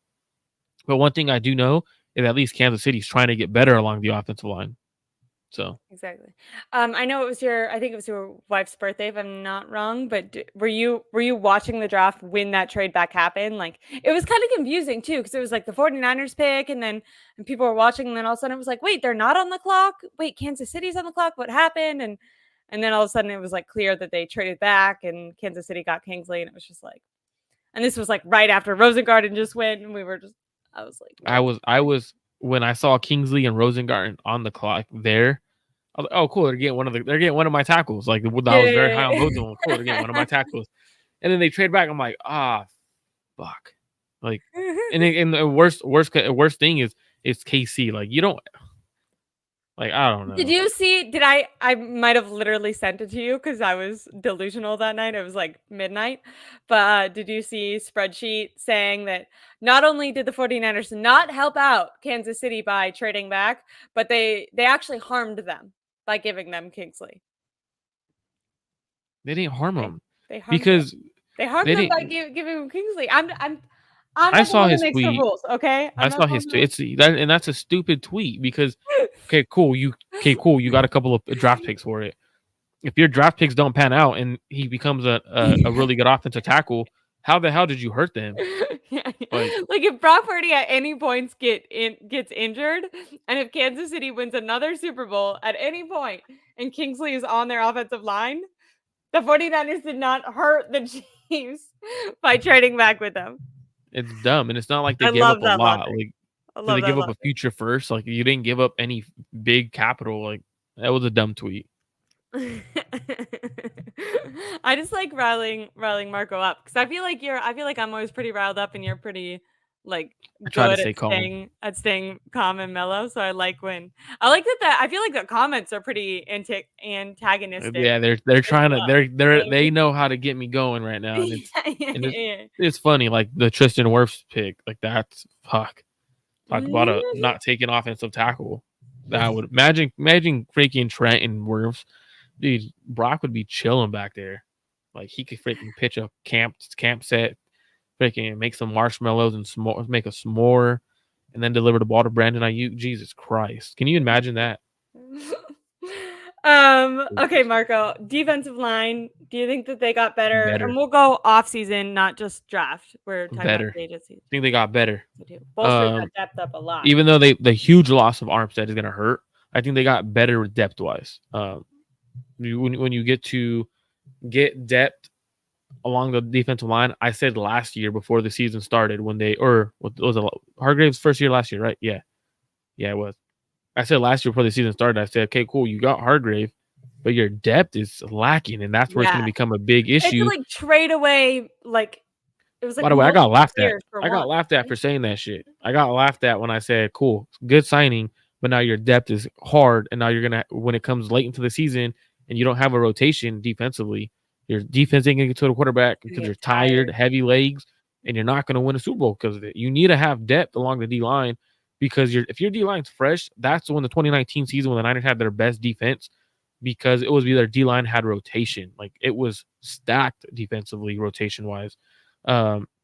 But one thing I do know is at least Kansas City's trying to get better along the offensive line. So exactly. I know I think it was your wife's birthday, if I'm not wrong, but were you watching the draft when that trade back happened? Like, it was kind of confusing too, because it was like the 49ers pick and people were watching, and then all of a sudden it was like, wait, they're not on the clock. Wait, Kansas City's on the clock. What happened? And And then all of a sudden it was like clear that they traded back and Kansas City got Kingsley, and it was just like, and this was like right after Rosengarten just went, and I was like, what? I was when I saw Kingsley and Rosengarten on the clock there. I was like, oh, cool. They're getting one of my tackles. Like, I was very high on both of them. Cool. They're getting one of my tackles. And then they trade back. I'm like, fuck. Like, and the worst thing is KC. Like, you don't, like, I don't know. Did you see? I might have literally sent it to you because I was delusional that night. It was like midnight. But did you see spreadsheet saying that not only did the 49ers not help out Kansas City by trading back, but they actually harmed them by giving them Kingsley. They didn't harm him. They harmed them by giving him Kingsley. I saw his tweet. Rules, okay? I saw his tweet. And that's a stupid tweet because cool. You got a couple of draft picks for it. If your draft picks don't pan out and he becomes a really good offensive tackle, how the hell did you hurt them? Like if Brock Purdy at any points gets injured, and if Kansas City wins another Super Bowl at any point and Kingsley is on their offensive line, the 49ers did not hurt the Chiefs by trading back with them. It's dumb, and it's not like they gave up a lot. Like, did they give up a future first? Like, you didn't give up any big capital. Like, that was a dumb tweet. I just like riling Marco up because I feel like I'm always pretty riled up, and you're pretty like good at staying calm and mellow. So I like that I feel like the comments are pretty antagonistic. Yeah, they're trying to they know how to get me going right now. And it's funny, like the Tristan Wirfs pick, like that's talk about a not taking offensive tackle. That would imagine freaking Trent and Wirfs. Dude, Brock would be chilling back there. Like, he could freaking pitch a camp set, freaking make some marshmallows and make a s'more, and then deliver the ball to Brandon Ayuk. Jesus Christ. Can you imagine that? Okay, Marco, defensive line, do you think that they got better? And we'll go off season, not just draft. We're talking about the agency. I think they got better. Bolstered that depth up a lot. Even though the huge loss of Armstead is going to hurt, I think they got better depth-wise. When you get depth along the defensive line, I said last year before the season started Hargrave's first year last year, right? Yeah, it was. I said last year before the season started, I said, okay, cool, you got Hargrave, but your depth is lacking, and that's where it's going to become a big issue. Like trade away, like it was like. By the way, I got laughed at. I got laughed at for saying that shit. I got laughed at when I said, cool, good signing, but now your depth is hard, and now you're gonna, when it comes late into the season and you don't have a rotation defensively, your defense ain't gonna get to the quarterback because you're tired, heavy legs, and you're not gonna win a Super Bowl because of it. You need to have depth along the D line because if your D line's fresh, that's when the 2019 season when the Niners had their best defense, because it was their D line had rotation, like it was stacked defensively, rotation wise.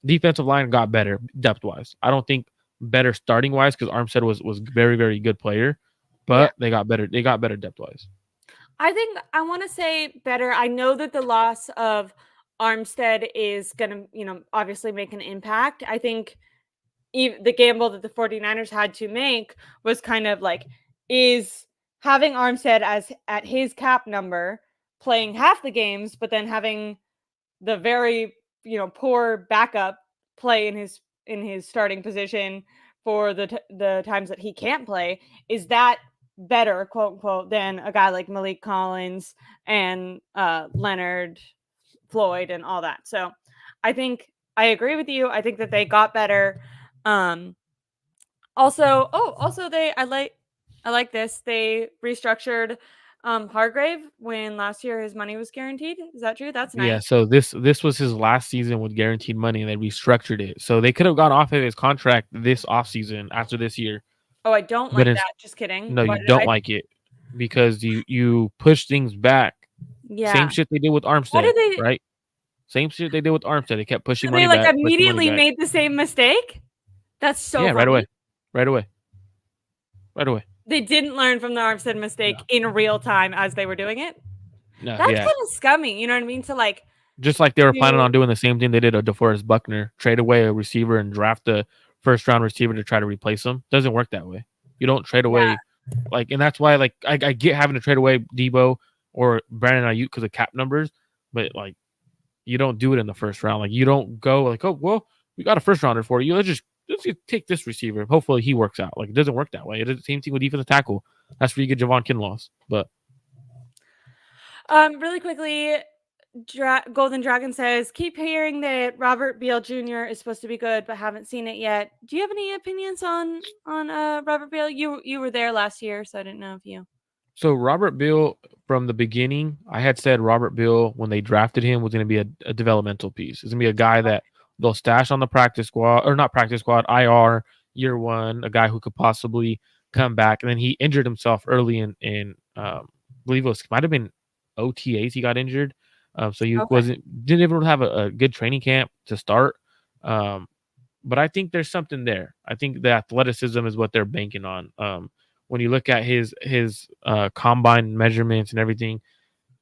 Defensive line got better depth wise. I don't think better starting wise because Armstead was very, very good player, but they got better. They got better depth wise. I think I want to say better. I know that the loss of Armstead is going to, obviously make an impact. I think the gamble that the 49ers had to make was kind of like, is having Armstead at his cap number playing half the games, but then having the very, poor backup play in his starting position for the times that he can't play, is that better, quote unquote, than a guy like Malik Collins and Leonard Floyd and all that. So I think I agree with you. I think that they got better. Also I like this. They restructured Hargrave when last year his money was guaranteed. Is that true? That's nice. Yeah, so this was his last season with guaranteed money, and they restructured it. So they could have gone off of his contract this offseason after this year. Oh, I don't like that. Just kidding. No, you don't like it because you push things back. Yeah. Same shit they did with Armstead, right? Same shit they did with Armstead. They kept pushing money back. They immediately made the same mistake? That's so funny. Right away. They didn't learn from the Armstead mistake in real time as they were doing it? No, that's kind of scummy, you know what I mean? To like, just like they were planning on doing the same thing they did to DeForest Buckner, trade away a receiver and draft a first-round receiver to try to replace him. Doesn't work that way. You don't trade away, and that's why, like, I get having to trade away Debo or Brandon Ayuk because of cap numbers, but like you don't do it in the first round. Like you don't go like, oh well, we got a first rounder for you. Let's just take this receiver. Hopefully he works out. Like it doesn't work that way. It is the same thing with defensive tackle. That's where you get Javon Kinlaws. But really quickly, Golden Dragon says, keep hearing that Robert Beal Jr. is supposed to be good, but haven't seen it yet. Do you have any opinions on Robert Beal? You were there last year, so I didn't know if you. so Robert Beal, from the beginning, I had said Robert Beal when they drafted him was going to be a developmental piece. It's going to be a guy that they'll stash on the practice squad, or not practice squad, IR year one, a guy who could possibly come back. And then he injured himself early in I believe it might have been OTAs. He got injured, so he Okay. didn't even have a good training camp to start. But I think there's something there. I think the athleticism is what they're banking on. When you look at his combine measurements and everything,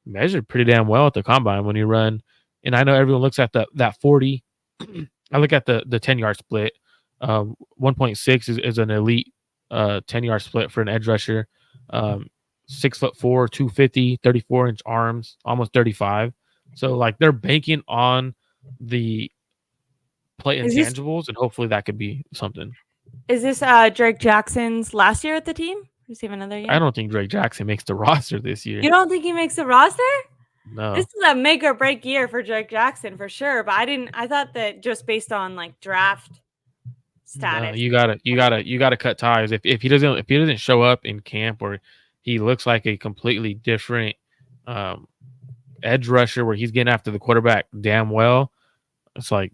measured pretty damn well at the combine when you run. And I know everyone looks at that 40. I look at the 10-yard split. 1.6 is an elite 10-yard split for an edge rusher. 6'4", 250, 34-inch arms, almost 35. So like they're banking on the play intangibles, and hopefully that could be something. Is this Drake Jackson's last year at the team? Does he have another year? I don't think Drake Jackson makes the roster this year. You don't think he makes the roster? No. This is a make or break year for Drake Jackson for sure. But I thought that just based on like draft status. No, you gotta cut ties. If he doesn't show up in camp, or he looks like a completely different edge rusher where he's getting after the quarterback damn well, it's like,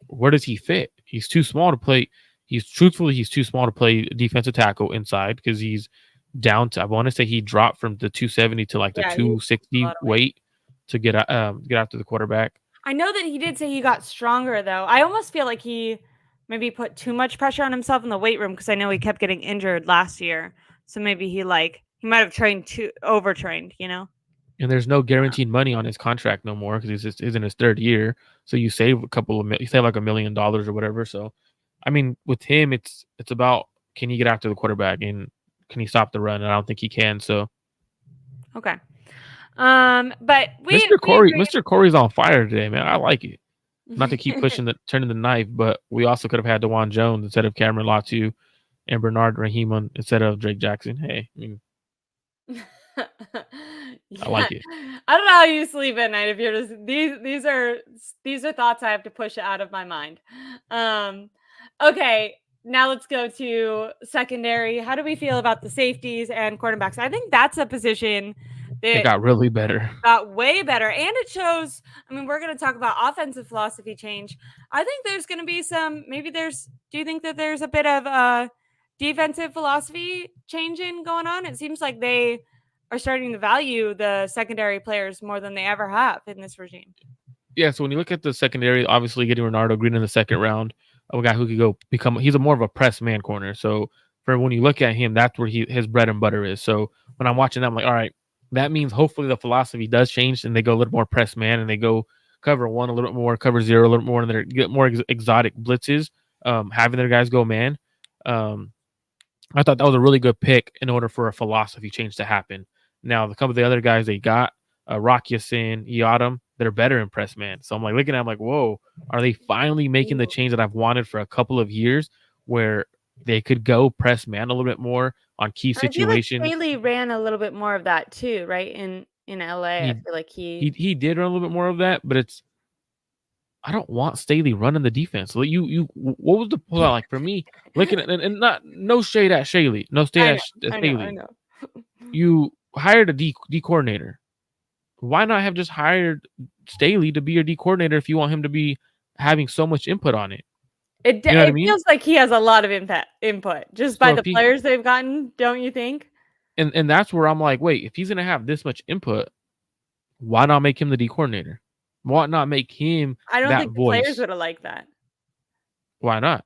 where does he fit? He's too small to play. He's too small to play defensive tackle inside because he's down to, I want to say he dropped from the 270 to like the 260 weight to get after the quarterback. I know that he did say he got stronger though. I almost feel like he maybe put too much pressure on himself in the weight room because I know he kept getting injured last year. So maybe he might have trained overtrained, you know? And there's no guaranteed money on his contract no more because he's in his third year. So you save like $1 million or whatever. So, I mean, with him, it's about, can he get after the quarterback and can he stop the run? And I don't think he can. So, okay. But Mr. Corey's on fire today, man. I like it. Not to keep turning the knife, but we also could have had DeJuan Jones instead of Cameron Latu and Bernard Raheem instead of Drake Jackson. Hey, I mean, I like it. I don't know how you sleep at night if you're just these are thoughts I have to push out of my mind. Okay, now let's go to secondary. How do we feel about the safeties and cornerbacks? I think that's a position that it got really better. Got way better. And it shows, I mean, we're going to talk about offensive philosophy change. I think there's going to be do you think that there's a bit of defensive philosophy changing going on? It seems like they are starting to value the secondary players more than they ever have in this regime. Yeah, so when you look at the secondary, obviously getting Renardo Green in the second round, a guy who could he's more of a press man corner. So for when you look at him, that's where his bread and butter is. So when I'm watching that, I'm like, all right, that means hopefully the philosophy does change and they go a little more press man and they go cover one a little bit more, cover zero a little more, and they get more exotic blitzes, having their guys go man. I thought that was a really good pick in order for a philosophy change to happen. Now, a couple of the other guys they got, Rock Ya-Sin, Yadam, they're better in press man. So I'm like looking at them like, whoa, are they finally making the change that I've wanted for a couple of years where they could go press man a little bit more on key situations? I feel like Staley ran a little bit more of that too, right? In LA, I feel like he did run a little bit more of that, but I don't want Staley running the defense. So what was the pullout like for me? Looking at and not no shade at Staley, no shade at Staley. I know. You hired a D coordinator. Why not have just hired Staley to be your D coordinator if you want him to be having so much input on it? It feels like he has a lot of input just by the players they've gotten, don't you think? And that's where I'm like, wait, if he's gonna have this much input, why not make him the D coordinator? Why not make him I don't that think voice? The players would have liked that. Why not?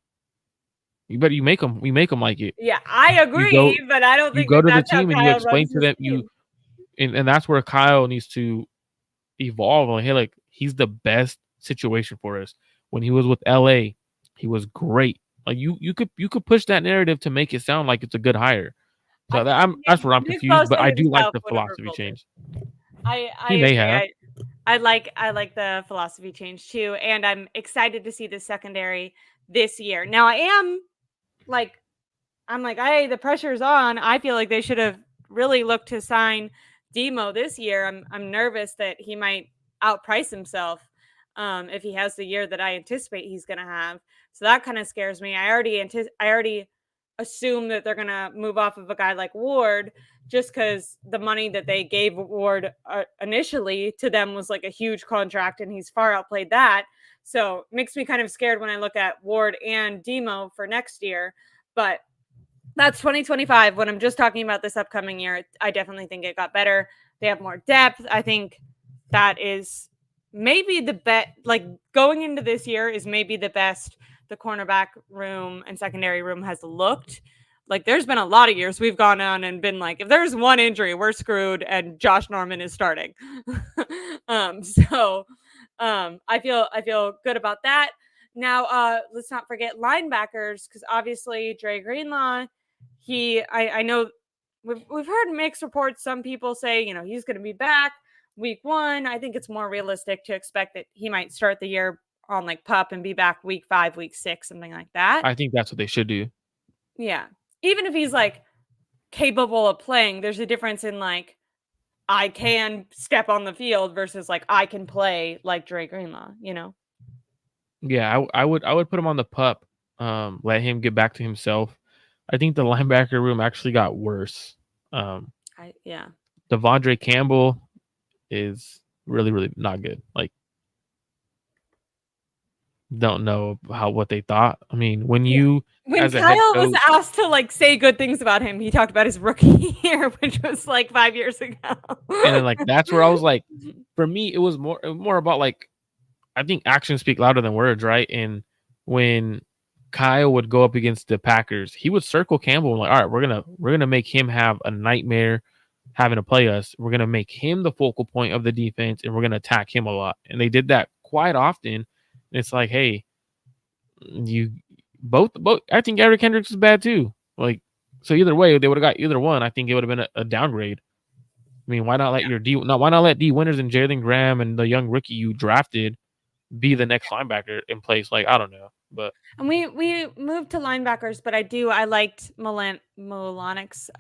We make them like it. Yeah, I agree, but I don't think you go to the team and you explain to them and that's where Kyle needs to evolve. Like, hey, like he's the best situation for us. When he was with LA, he was great. Like you could push that narrative to make it sound like it's a good hire. So that's where I'm confused, but I do like the philosophy change. I He may agree. have. I like the philosophy change too, and I'm excited to see the secondary this year. Now like I'm like, hey, the pressure's on. I feel like they should have really looked to sign Demo this year. I'm nervous that he might outprice himself if he has the year that I anticipate he's going to have. So that kind of scares me. I already assume that they're going to move off of a guy like Ward just because the money that they gave Ward initially to them was like a huge contract, and he's far outplayed that. So it makes me kind of scared when I look at Ward and Demo for next year. But that's 2025. When I'm just talking about this upcoming year, I definitely think it got better. They have more depth. I think that is maybe the best. Like going into this year is maybe the best the cornerback room and secondary room has looked. Like there's been a lot of years we've gone on and been like, if there's one injury, we're screwed, and Josh Norman is starting. I feel good about that. Now, let's not forget linebackers, because obviously Dre Greenlaw, I know we've heard mixed reports. Some people say, he's going to be back week 1. I think it's more realistic to expect that he might start the year on like pup and be back week 5, week 6, something like that. I think that's what they should do. Yeah. Even if he's like capable of playing, there's a difference in like, I can step on the field versus like I can play like Dre Greenlaw, Yeah, I would put him on the pup. Let him get back to himself. I think the linebacker room actually got worse. Yeah. Devondre Campbell is really, really not good. Like, don't know what they thought. I mean, when When as a head Kyle was coach, asked to like say good things about him, he talked about his rookie year, which was like 5 years ago. and then like that's where I was like, for me, it was more about like, I think actions speak louder than words, right? And when Kyle would go up against the Packers, he would circle Campbell and like, all right, we're gonna make him have a nightmare having to play us. We're gonna make him the focal point of the defense, and we're gonna attack him a lot. And they did that quite often. And it's like, hey, you both. I think Eric Hendricks is bad too. Like, so either way, they would have got either one. I think it would have been a downgrade. I mean, why not let why not let D Winters and Jalen Graham and the young rookie you drafted be the next linebacker in place? Like, I don't know, but And we moved to linebackers, but I liked Milanic's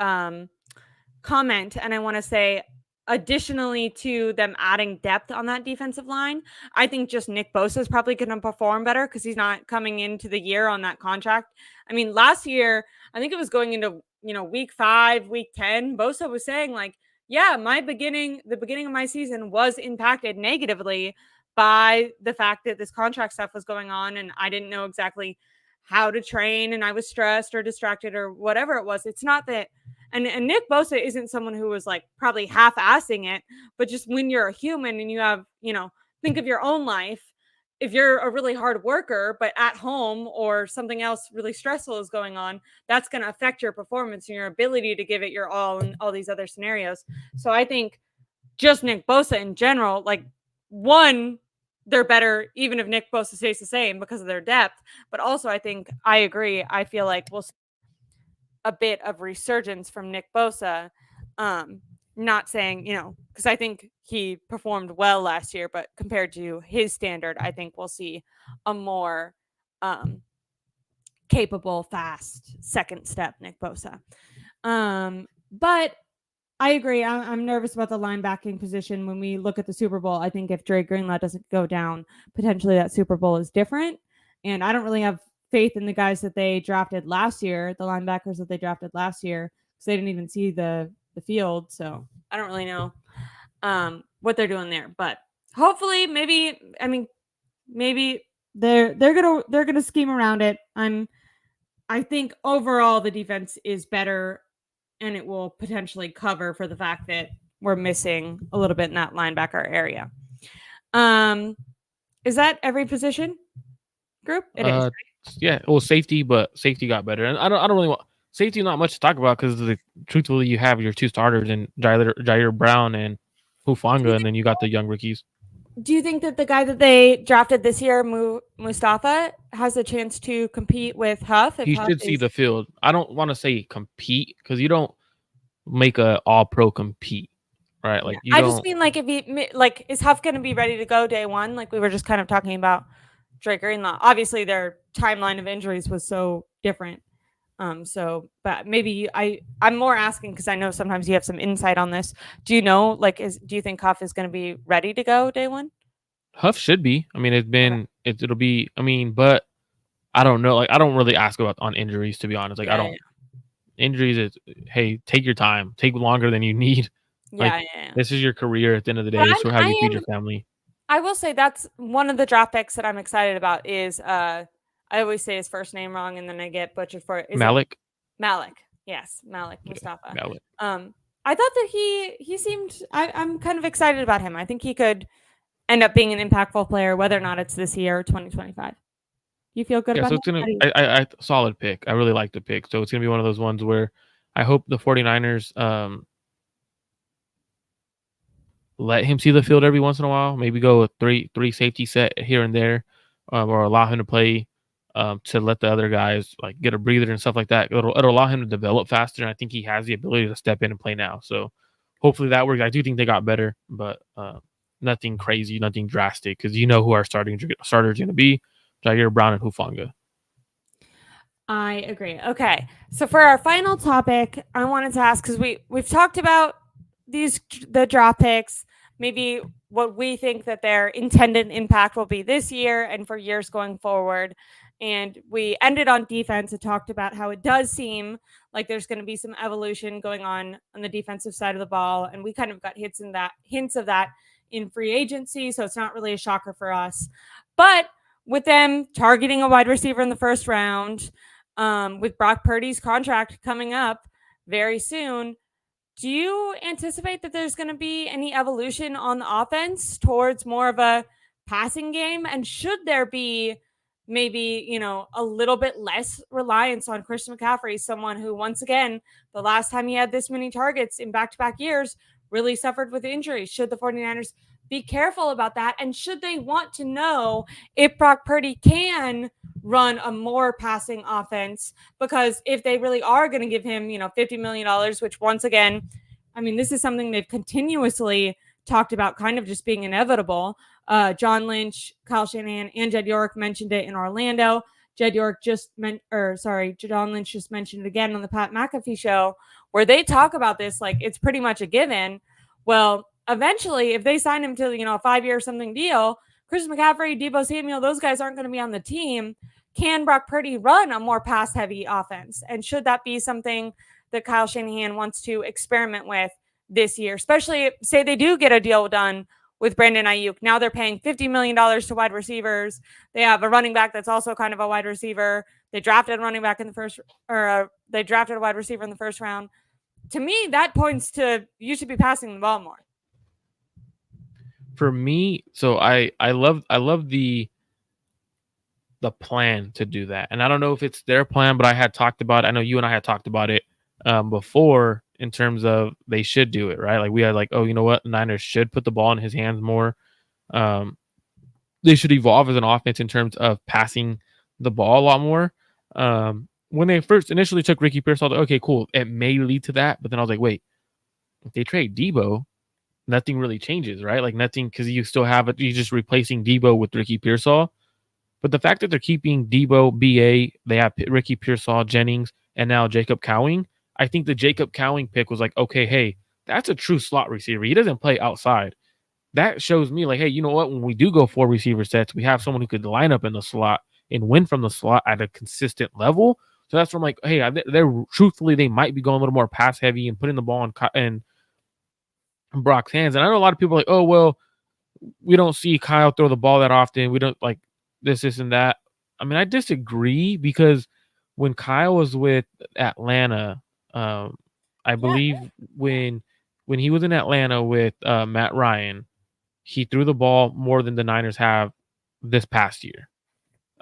comment, and I want to say additionally to them adding depth on that defensive line, I think just Nick Bosa is probably going to perform better because he's not coming into the year on that contract. I mean, last year, I think it was going into, week 5, week 10, Bosa was saying like, yeah, the beginning of my season was impacted negatively by the fact that this contract stuff was going on and I didn't know exactly how to train and I was stressed or distracted or whatever it was. It's not that and Nick Bosa isn't someone who was like probably half-assing it, but just when you're a human and you have, think of your own life. If you're a really hard worker, but at home or something else really stressful is going on, that's going to affect your performance and your ability to give it your all in all these other scenarios. So I think just Nick Bosa in general, like one, they're better even if Nick Bosa stays the same because of their depth. But also I think I agree. I feel like we'll see a bit of resurgence from Nick Bosa. Not saying, because I think he performed well last year, but compared to his standard, I think we'll see a more capable, fast second step Nick Bosa. But I agree. I'm nervous about the linebacking position. When we look at the Super Bowl, I think if Dre Greenlaw doesn't go down, potentially that Super Bowl is different. And I don't really have faith in the guys that they drafted last year, the linebackers that they drafted last year, because they didn't even see the field. So I don't really know what they're doing there. But hopefully, maybe they're gonna scheme around it. I think overall the defense is better, and it will potentially cover for the fact that we're missing a little bit in that linebacker area. Is that every position group? It is. Right? Yeah, well, safety, but safety got better, and I don't really want safety. Not much to talk about because truthfully, you have your two starters and Jair Brown and Hufanga, and then you got the young rookies. Do you think that the guy that they drafted this year, Mustafa, has a chance to compete with Huff? He should see the field. I don't want to say compete because you don't make a all-pro compete. right? Yeah. Like you I just don't. mean like if he like is Huff going to be ready to go day one? Like we were just kind of talking about Drake Greenlaw. Obviously, their timeline of injuries was so different. So, but maybe I'm more asking because I know sometimes you have some insight on this. Do you know, like, do you think Huff is going to be ready to go day one? Huff should be. I mean, Okay. it'll be. I mean, but I don't know. Like I don't really ask about on injuries to be honest. Like I Yeah, yeah, don't injuries is hey, take your time, take longer than you need. yeah, Like yeah, yeah. this is your career at the end of the But day. This is how you feed your family. I will say that's one of the draft picks that I'm excited about. Is I always say his first name wrong and then I get butchered for it. Is it Malik, Malik? Yes, Malik yeah, Mustafa. Malik. I thought that he seemed. I'm kind of excited about him. I think he could end up being an impactful player, whether or not it's this year or 2025. You feel good Yeah, about so him? it's gonna. How do you- I solid pick. I really like the pick. So it's gonna be one of those ones where I hope the 49ers let him see the field every once in a while. Maybe go a three safety set here and there, or allow him to play to let the other guys like get a breather and stuff like that. It'll allow him to develop faster. And I think he has the ability to step in and play now. So hopefully that works. I do think they got better, but nothing crazy, nothing drastic because you know who our starters going to be: Jair Brown and Hufanga. I agree. Okay, so for our final topic, I wanted to ask because we've talked about the draft picks, maybe what we think that their intended impact will be this year and for years going forward. And we ended on defense and talked about how it does seem like there's going to be some evolution going on the defensive side of the ball, and we kind of got hints of that in free agency, so it's not really a shocker for us. But with them targeting a wide receiver in the first round, with Brock Purdy's contract coming up very soon, do you anticipate that there's going to be any evolution on the offense towards more of a passing game? And should there be maybe, a little bit less reliance on Christian McCaffrey, someone who, once again, the last time he had this many targets in back to back years, really suffered with injuries? Should the 49ers be careful about that? And should they want to know if Brock Purdy can run a more passing offense? Because if they really are going to give him, $50 million, which once again, I mean, this is something they've continuously talked about kind of just being inevitable. John Lynch, Kyle Shanahan, and Jed York mentioned it in Orlando. John Lynch just mentioned it again on the Pat McAfee show, where they talk about this like it's pretty much a given. Well, eventually, if they sign him to, a 5-year something deal, Chris McCaffrey, Deebo Samuel, those guys aren't going to be on the team. Can Brock Purdy run a more pass-heavy offense? And should that be something that Kyle Shanahan wants to experiment with this year? Especially, say they do get a deal done with Brandon Ayuk. Now they're paying $50 million to wide receivers. They have a running back that's also kind of a wide receiver. They drafted a running back in the first, or they drafted a wide receiver in the first round. To me, that points to you should be passing the ball more. For me, so I love the plan to do that. And I don't know if it's their plan, but I had talked about it. I know you and I had talked about it before in terms of they should do it, right? Like we had like, oh, you know what? The Niners should put the ball in his hands more. They should evolve as an offense in terms of passing the ball a lot more. When they first initially took Ricky Pearsall, I was like, okay, cool. It may lead to that. But then I was like, wait, if they trade Deebo, nothing really changes, right? Like nothing, because you still have it. You're just replacing Deebo with Ricky Pearsall. But the fact that they're keeping Deebo, BA, they have Ricky Pearsall, Jennings, and now Jacob Cowing. I think the Jacob Cowing pick was like, okay, hey, that's a true slot receiver. He doesn't play outside. That shows me like, hey, you know what? When we do go 4 receiver sets, we have someone who could line up in the slot and win from the slot at a consistent level. So that's from like, hey, they're truthfully, they might be going a little more pass heavy and putting the ball in Brock's hands. And I know a lot of people are like, oh, well, we don't see Kyle throw the ball that often. We don't like this, and that. I mean, I disagree because when Kyle was with Atlanta, I believe when he was in Atlanta with Matt Ryan, he threw the ball more than the Niners have this past year.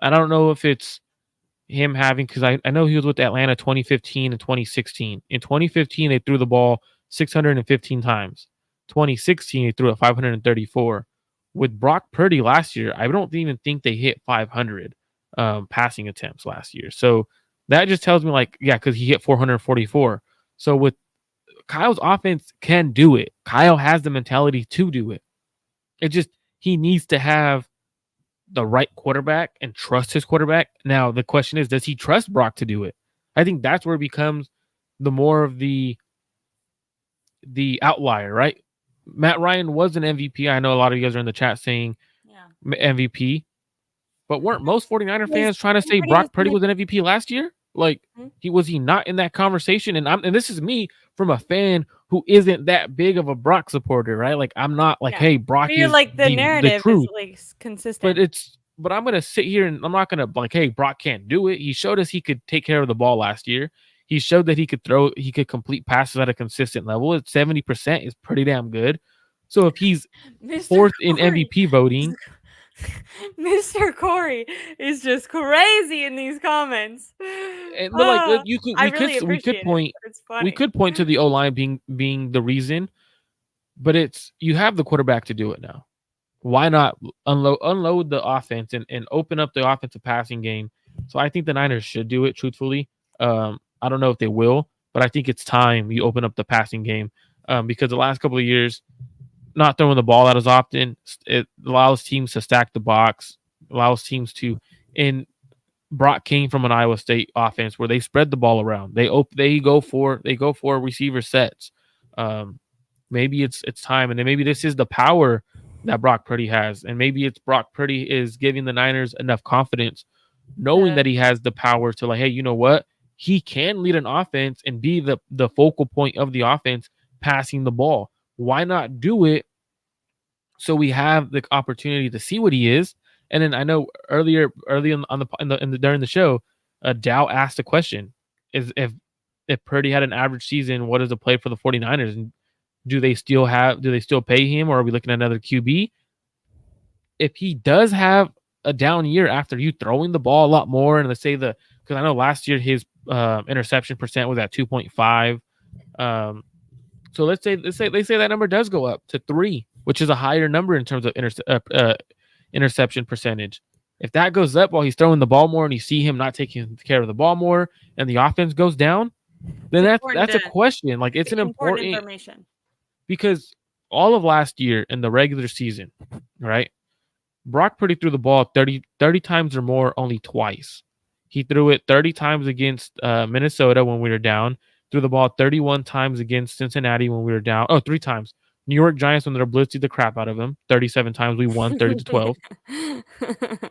I don't know if it's him having, because I know he was with Atlanta 2015 and 2016. In 2015, they threw the ball 615 times. 2016, they threw it 534. With Brock Purdy last year, I don't even think they hit 500 passing attempts last year. So that just tells me like, yeah, because he hit 444. So with Kyle's offense can do it. Kyle has the mentality to do it. It just he needs to have the right quarterback and trust his quarterback. Now the question is, does he trust Brock to do it? I think that's where it becomes the more of the outlier, right? Matt Ryan was an MVP. I know a lot of you guys are in the chat saying MVP, but weren't most 49er fans trying to say Brock Purdy was an MVP last year? Like, he not in that conversation? And this is me from a fan who isn't that big of a Brock supporter, right? Like, I'm not like, hey, Brock is like the narrative the truth. is like consistent. But I'm gonna sit here and I'm not gonna like, hey, Brock can't do it. He showed us he could take care of the ball last year. He showed that he could complete passes at a consistent level. At 70% is pretty damn good. So if he's fourth in MVP voting, Mr. Corey is just crazy in these comments. But like we could point to the O-line being the reason, but it's you have the quarterback to do it now. Why not unload the offense and open up the offensive passing game? So I think the Niners should do it, truthfully. I don't know if they will, but I think it's time you open up the passing game because the last couple of years, not throwing the ball out as often, it allows teams to stack the box, allows teams to. And Brock came from an Iowa State offense where they spread the ball around. They go for receiver sets. Maybe it's time, and then maybe this is the power that Brock Purdy has, and maybe it's Brock Purdy is giving the Niners enough confidence, knowing that he has the power to like, hey, you know what? He can lead an offense and be the focal point of the offense, passing the ball. Why not do it so we have the opportunity to see what he is? And then I know early during the show, Dow asked a question: is if Purdy had an average season, what does it play for the 49ers? And do they still pay him, or are we looking at another QB? If he does have a down year after you throwing the ball a lot more, and let's say because I know last year his interception percent was at 2.5. So let's say that number does go up to 3, which is a higher number in terms of interception percentage. If that goes up while he's throwing the ball more and you see him not taking care of the ball more and the offense goes down, then that's a question. Like, it's an important information. Because all of last year in the regular season, right, Brock Purdy threw the ball 30 times or more only twice. He threw it 30 times against Minnesota when we were down. Threw the ball 31 times against Cincinnati when we were down. Oh, 3 times. New York Giants when they're blitzing the crap out of him. 37 times we won, 30-12.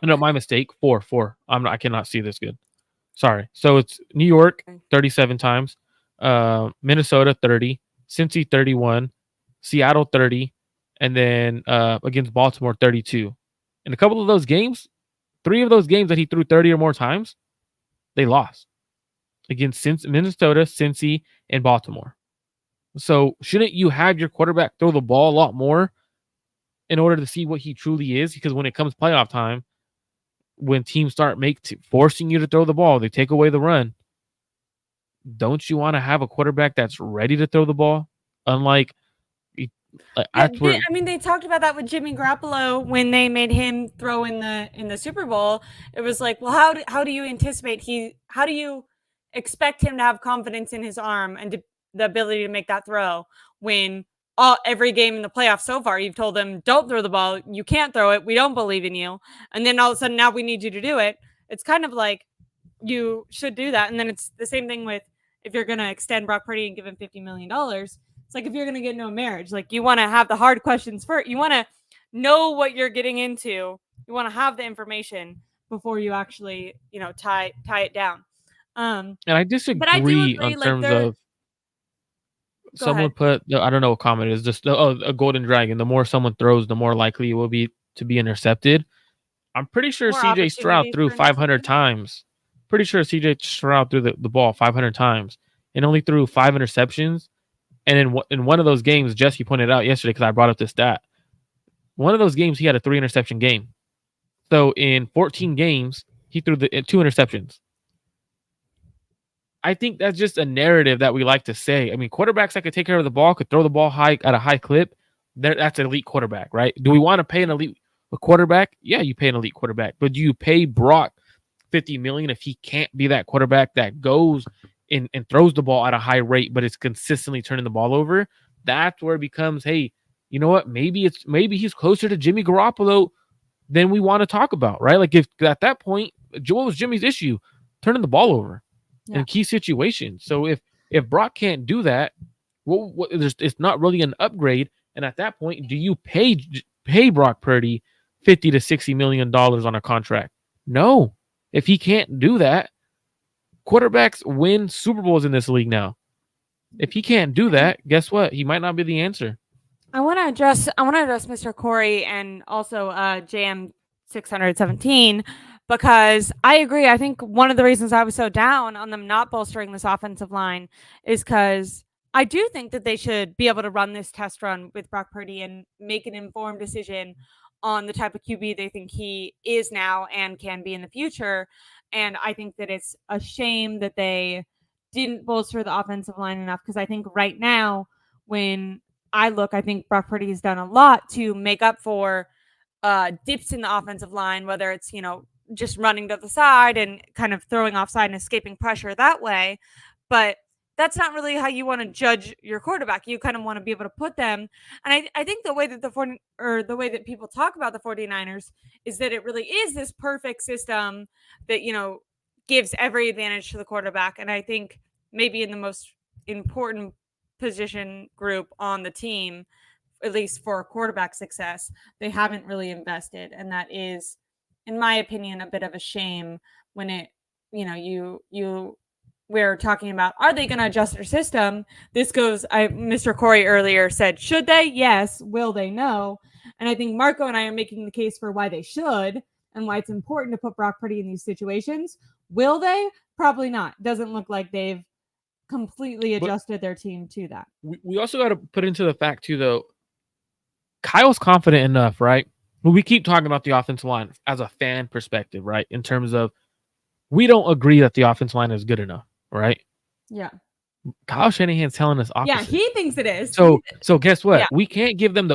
No, my mistake. 4. I cannot see this good. Sorry. So it's New York 37 times, Minnesota 30, Cincy 31, Seattle 30, and then against Baltimore 32. In a couple of those games, 3 of those games that he threw 30 or more times, they lost against Minnesota, Cincy, and Baltimore. So shouldn't you have your quarterback throw the ball a lot more in order to see what he truly is? Because when it comes playoff time, when teams start forcing you to throw the ball, they take away the run. Don't you want to have a quarterback that's ready to throw the ball? Unlike, they talked about that with Jimmy Garoppolo when they made him throw in the Super Bowl. It was like, well, how do you anticipate how do you expect him to have confidence in his arm and the ability to make that throw when every game in the playoffs so far you've told him, don't throw the ball, you can't throw it, we don't believe in you, and then all of a sudden now we need you to do it. It's kind of like you should do that. And then it's the same thing with if you're going to extend Brock Purdy and give him $50 million. It's like if you're going to get into a marriage, like you want to have the hard questions first. You want to know what you're getting into. You want to have the information before you actually, tie it down. And I disagree on terms of someone put, I don't know what comment it is, just a golden dragon. The more someone throws, the more likely it will be to be intercepted. I'm pretty sure CJ Stroud threw 500 times. Pretty sure CJ Stroud threw the ball 500 times and only threw 5 interceptions. And in one of those games, Jesse pointed out yesterday, because I brought up this stat, one of those games he had a 3 interception game. So in 14 games, he threw 2 interceptions. I think that's just a narrative that we like to say. I mean, quarterbacks that could take care of the ball, could throw the ball high at a high clip. That's an elite quarterback, right? Do we want to pay an elite quarterback? Yeah, you pay an elite quarterback. But do you pay Brock $50 million if he can't be that quarterback that goes and throws the ball at a high rate, but it's consistently turning the ball over, that's where it becomes, hey, you know what? Maybe he's closer to Jimmy Garoppolo than we want to talk about, right? Like if at that point, what was Jimmy's issue? Turning the ball over in key situations. So if Brock can't do that, it's not really an upgrade. And at that point, do you pay Brock Purdy $50 to $60 million on a contract? No. If he can't do that, quarterbacks win Super Bowls in this league now. If he can't do that, guess what? He might not be the answer. I want to address Mr. Corey and also JM 617 because I agree. I think one of the reasons I was so down on them not bolstering this offensive line is because I do think that they should be able to run this test run with Brock Purdy and make an informed decision on the type of QB they think he is now and can be in the future. And I think that it's a shame that they didn't bolster the offensive line enough because I think right now when I think Brock Purdy has done a lot to make up for dips in the offensive line, whether it's, just running to the side and kind of throwing offside and escaping pressure that way. But that's not really how you want to judge your quarterback. You kind of want to be able to put them. And I think the way that the way that people talk about the 49ers is that it really is this perfect system that, gives every advantage to the quarterback. And I think maybe in the most important position group on the team, at least for quarterback success, they haven't really invested. And that is, in my opinion, a bit of a shame when it, we're talking about, are they going to adjust their system? This goes, Mr. Corey earlier said, should they? Yes. Will they? No. And I think Marco and I are making the case for why they should and why it's important to put Brock Purdy in these situations. Will they? Probably not. Doesn't look like they've completely adjusted their team to that. We also got to put into the fact too, though, Kyle's confident enough, right? Well, we keep talking about the offensive line as a fan perspective, right? In terms of we don't agree that the offensive line is good enough, right? Yeah. Kyle Shanahan's telling us opposite. Yeah, he thinks it is. So guess what? Yeah. We can't give them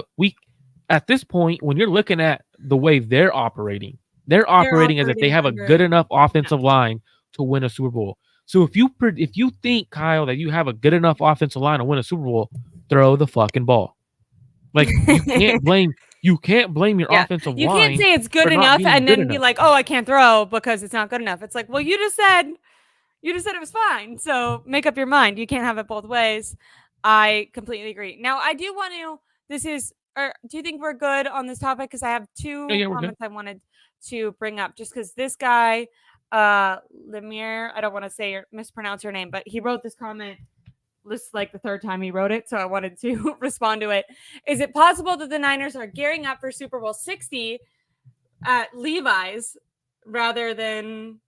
at this point, when you're looking at the way they're operating as if they have a good enough offensive line to win a Super Bowl. So if you think, Kyle, that you have a good enough offensive line to win a Super Bowl, throw the fucking ball. Like you can't blame your offensive line. You can't say it's good enough and then be like, oh, I can't throw because it's not good enough. It's like, well, you just said it was fine. So make up your mind. You can't have it both ways. I completely agree. Now, I do want to, do you think we're good on this topic? Because I have two comments I wanted to bring up just because this guy, Lemire, I don't want to mispronounce your name, but he wrote this comment. This is like the third time he wrote it, so I wanted to respond to it. Is it possible that the Niners are gearing up for Super Bowl 60 at Levi's rather than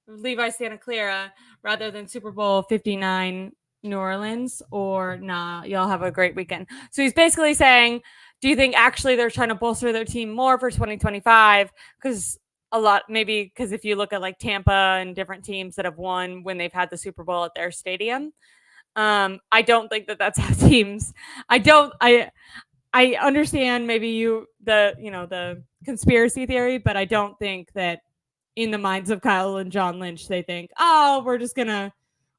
Levi's Santa Clara rather than Super Bowl 59 New Orleans? Or nah, y'all have a great weekend. So he's basically saying, do you think actually they're trying to bolster their team more for 2025? Because if you look at like Tampa and different teams that have won when they've had the Super Bowl at their stadium, I don't think that that's how teams. I understand maybe the conspiracy theory, but I don't think that in the minds of Kyle and John Lynch, they think, oh,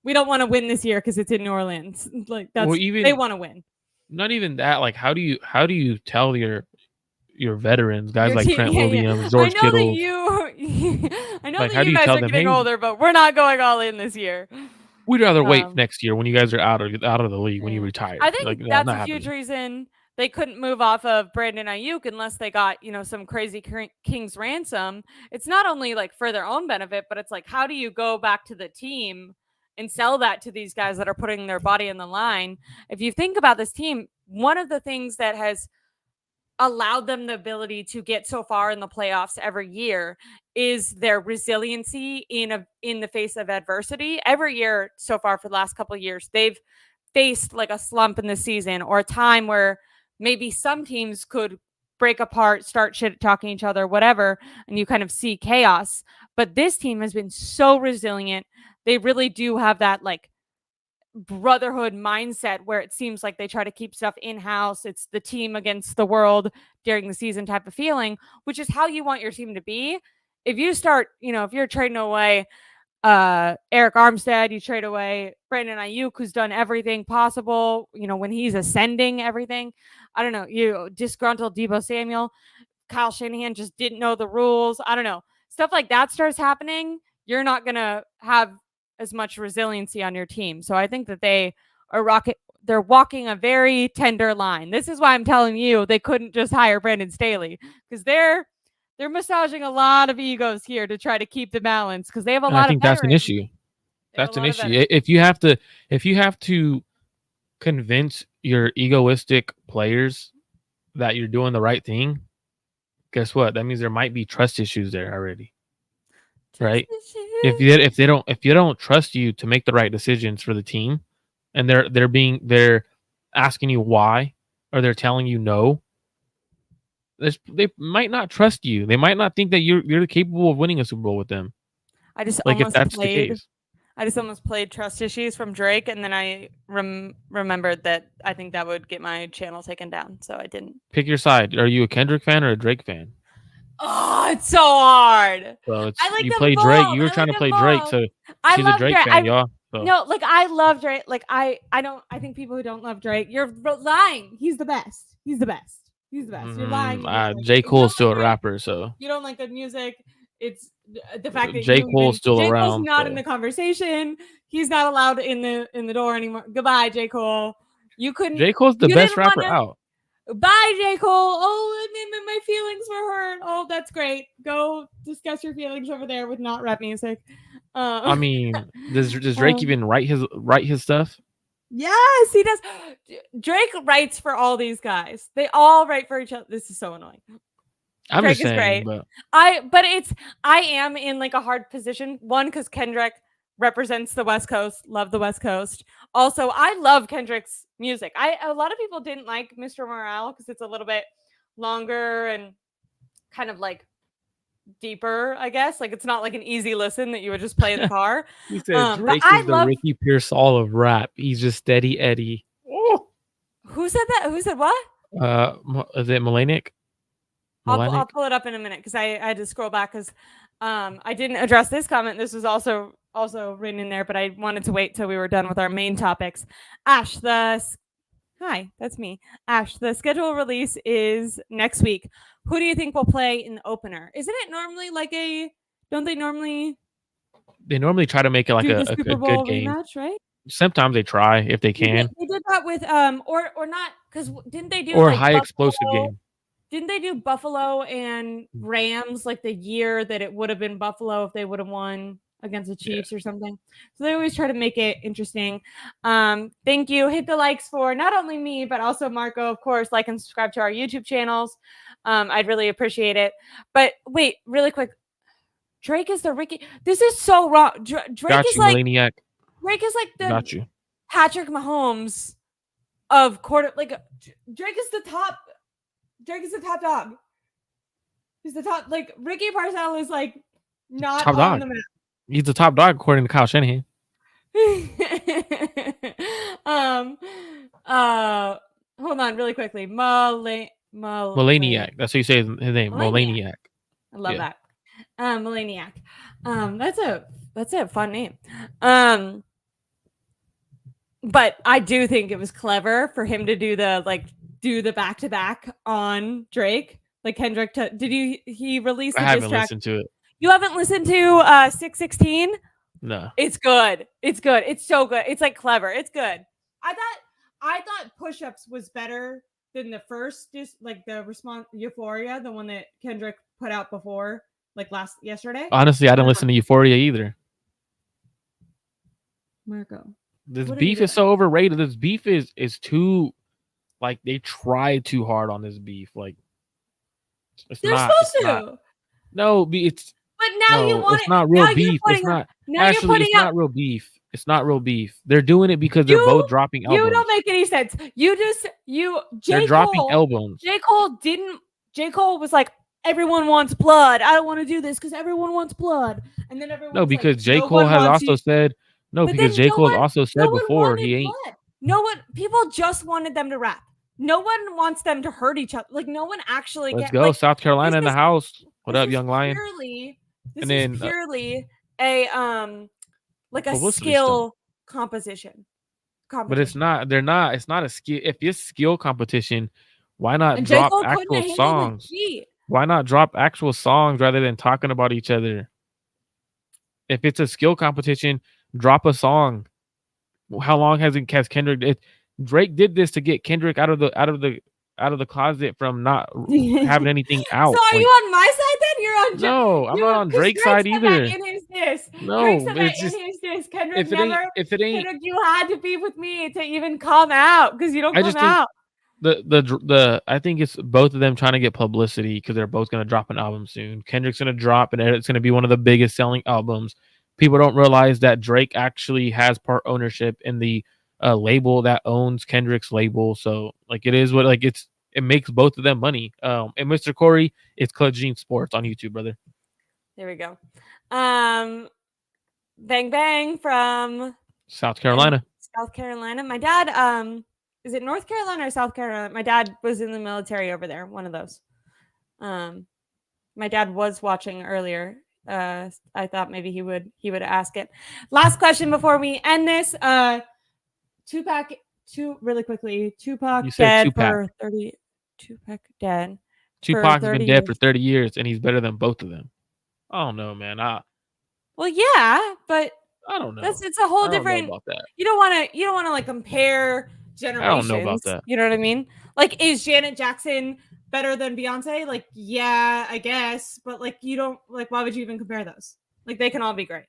we don't want to win this year because it's in New Orleans. Like they want to win. Not even that. Like, how do you tell your veterans, guys like Trent Williams, George Kittle? I know that you guys are getting older, but we're not going all in this year. We'd rather wait next year when you guys are out of the league, when you retire. I think that's a huge reason they couldn't move off of Brandon Ayuk unless they got, some crazy king's ransom. It's not only like for their own benefit, but it's like, how do you go back to the team and sell that to these guys that are putting their body on the line? If you think about this team, one of the things that has allowed them the ability to get so far in the playoffs every year is their resiliency in the face of adversity. Every year so far for the last couple of years, they've faced like a slump in the season or a time where maybe some teams could break apart, start shit talking each other, whatever, and you kind of see chaos. But this team has been so resilient. They really do have that like brotherhood mindset where it seems like they try to keep stuff in-house. It's the team against the world during the season type of feeling, which is how you want your team to be. If you start, if you're trading away Eric Armstead, you trade away Brandon Ayuk, who's done everything possible, when he's ascending everything. I don't know, you disgruntled Deebo Samuel. Kyle Shanahan just didn't know the rules. I don't know. Stuff like that starts happening. You're not going to have as much resiliency on your team. So I think that they're walking a very tender line. This is why I'm telling you they couldn't just hire Brandon Staley, because they're massaging a lot of egos here to try to keep the balance, because they have a lot of I think that's an issue. That's an issue. If you have to convince your egoistic players that you're doing the right thing, guess what? That means there might be trust issues there already. Right? If they don't trust you to make the right decisions for the team, and they're asking you why, or they're telling you no, they might not trust you. They might not think that you're capable of winning a Super Bowl with them. I just like if that's the case. I just almost played Trust Issues from Drake, and then I remembered that I think that would get my channel taken down, so I didn't. Pick your side. Are you a Kendrick fan or a Drake fan? Oh, it's so hard. Well, I like you them play both. Drake. You were trying to play Drake, so she's a Drake fan, y'all. So. No, like I love Drake. Like I think people who don't love Drake, you're lying. He's the best. He's the best. He's the best. You're lying. J. Cole's still a rapper, so you don't like good music. It's the fact that J. Cole's still around. J. Cole's not in the conversation. He's not allowed in the door anymore. Goodbye, J. Cole. You couldn't. J. Cole's the best rapper out. Bye, J. Cole. Oh, and my feelings were hurt. Oh, that's great. Go discuss your feelings over there with not rap music. I mean, does Drake even write his stuff? Yes, he does. Drake writes for all these guys. They all write for each other. This is so annoying. I'm Drake just saying, but I am in like a hard position. One, because Kendrick represents the West Coast. Love the West Coast. Also, I love Kendrick's music. A lot of people didn't like Mr. Morale because it's a little bit longer and kind of like deeper, I guess. Like it's not like an easy listen that you would just play in the car. He said Drake is the Ricky Pearsall of rap. He's just steady Eddie. Oh. Who said that? Who said what? Is it Malenik? I'll pull it up in a minute because I had to scroll back because I didn't address this comment. This was also written in there, but I wanted to wait till we were done with our main topics. Ash, hi, that's me. Ash, the schedule release is next week. Who do you think will play in the opener? Isn't it normally like don't they normally? They normally try to make it like a Super Bowl good game. Rematch, right? Sometimes they try if they can. They did that with or not, because didn't they do or like high explosive game? Didn't they do Buffalo and Rams like the year that it would have been Buffalo if they would have won against the Chiefs or something? So they always try to make it interesting. Thank you. Hit the likes for not only me, but also Marco, of course. Like and subscribe to our YouTube channels. I'd really appreciate it. But wait, really quick. Drake is the Ricky. This is so wrong. Drake is like Maniac. Drake is like the Patrick Mahomes of quarter. Like Drake is the top. Drake is the top dog. He's the top. Like Ricky Pearsall is like not top on dog. the map. He's the top dog according to Kyle Shanahan. Hold on, really quickly. Malaniac. That's what you say his name. Malaniac. I love that. Malaniac. That's a fun name. But I do think it was clever for him to do the back-to-back on Drake. Like Kendrick, he released a diss track. I haven't listened to it. You haven't listened to 616? No. It's good. It's good. It's so good. It's like clever. It's good. I thought Push-Ups was better than the first, like the response Euphoria, the one that Kendrick put out before, like yesterday. Honestly, I didn't listen to Euphoria either. Marco. This beef is so overrated. This beef is too, like, they try too hard on this beef. Like, they're supposed to. No, it's. But now you want it. It's not real beef. It's not. Actually, it's not real beef. It's not real beef. They're doing it because they're both dropping albums. You don't make any sense. They're dropping albums. J. Cole was like, everyone wants blood. I don't want to do this because everyone wants blood. And then everyone. No, because J. Cole has also said. No, because J. Cole has also said before he ain't. People just wanted them to rap. No one wants them to hurt each other. Like no one actually. Let's go, South Carolina in the house. What up, young lion? This is purely like a Publicity stunt. skill composition But it's competition. not. They're not. It's not a skill. If it's skill competition, why not And J. drop Cole couldn't actual handle the songs? heat. Why not drop actual songs rather than talking about each other? If it's a skill competition, drop a song. How long has Kendrick? Drake did this to get Kendrick out of the closet from not having anything So out. are you Like, on my side then? You're on no, I'm not on because Drake's Drake side said that either. in his diss. Drake No, said that it's in just his diss. if it ain't. Kendrick, you had to be with me to even come out because you don't I come just think out. the I think it's both of them trying to get publicity because they're both gonna drop an album soon. Kendrick's gonna drop and it's gonna be one of the biggest selling albums. People don't realize that Drake actually has part ownership in the label that owns Kendrick's label. So like it is what like it makes both of them money. And Mr. Corey, it's Club Gene Sports on YouTube, brother. There we go. Bang Bang from South Carolina. South Carolina. My dad, is it North Carolina or South Carolina? My dad was in the military over there. One of those. My dad was watching earlier. I thought maybe he would ask it. Last question before we end this. Tupac You said dead Tupac. for 30. Tupac dead. Tupac's for been 30 dead for years. 30 years and he's better than both of them. I don't know, man. Well, yeah, but I don't know. it's a whole I don't know different. about that. You don't want to like compare I don't know about generations. that. You know what I mean? Like, is Janet Jackson better than Beyonce? Like, yeah, I guess, but like, you don't like. Why would you even compare those? Like, they can all be great.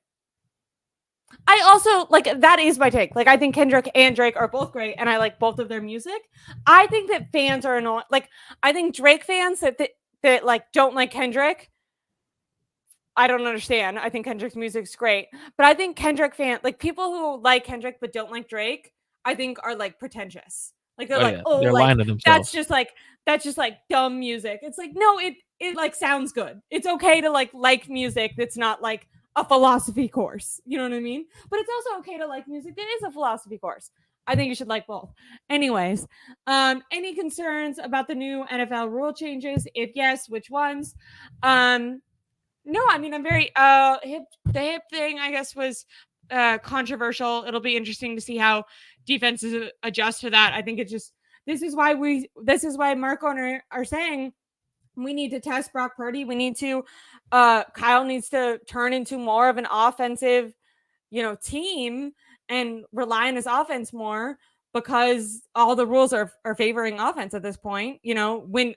I also like that is my take. Like, I think Kendrick and Drake are both great, and I like both of their music. I think that fans are annoying. Like, I think Drake fans that like don't like Kendrick, I don't understand. I think Kendrick's music's great, but I think Kendrick like people who like Kendrick but don't like Drake, I think are like pretentious. Like they're Oh like, yeah, oh, they're like lying to themselves. that's just like dumb music. It's like no, it like sounds good. It's okay to like music that's not like a philosophy course. You know what I mean? But it's also okay to like music that is a philosophy course. I think you should like both. Anyways, any concerns about the new NFL rule changes? If yes, which ones? No, I mean I'm very the hip thing I guess was controversial. It'll be interesting to see how defenses adjust to that. I think it's just this is why Marco are saying we need to test Brock Purdy. We need to Kyle needs to turn into more of an offensive, team and rely on his offense more because all the rules are favoring offense at this point. When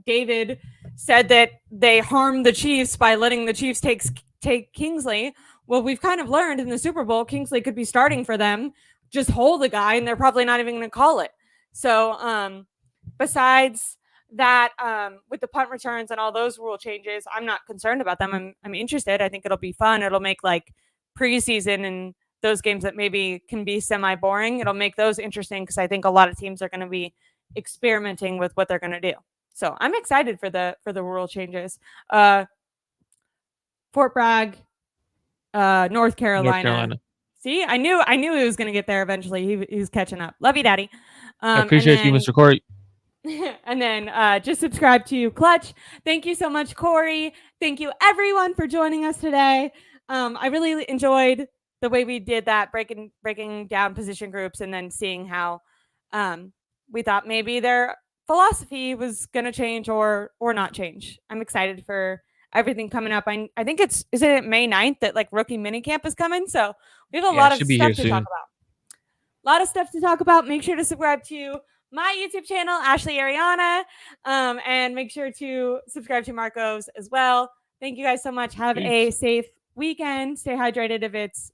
David said that they harmed the Chiefs by letting the Chiefs take Kingsley. Well, we've kind of learned in the Super Bowl, Kingsley could be starting for them. Just hold the guy, and they're probably not even going to call it. So, besides that, with the punt returns and all those rule changes, I'm not concerned about them. I'm interested. I think it'll be fun. It'll make like preseason and those games that maybe can be semi boring. It'll make those interesting because I think a lot of teams are going to be experimenting with what they're going to do. So I'm excited for the rule changes. Fort Bragg, North Carolina. See, I knew he was going to get there eventually. He was catching up. Love you, Daddy. I appreciate you, Mr. Corey. And then just subscribe to Clutch. Thank you so much, Corey. Thank you, everyone, for joining us today. I really enjoyed the way we did that, breaking down position groups and then seeing how we thought maybe their philosophy was going to change or not change. I'm excited for everything coming up. I think is it May 9th that like rookie minicamp is coming? So we have a lot of stuff to talk about. A lot of stuff to talk about. Make sure to subscribe to my YouTube channel, Ashley Ariana, and make sure to subscribe to Marco's as well. Thank you guys so much. Have a safe weekend. Stay hydrated if it's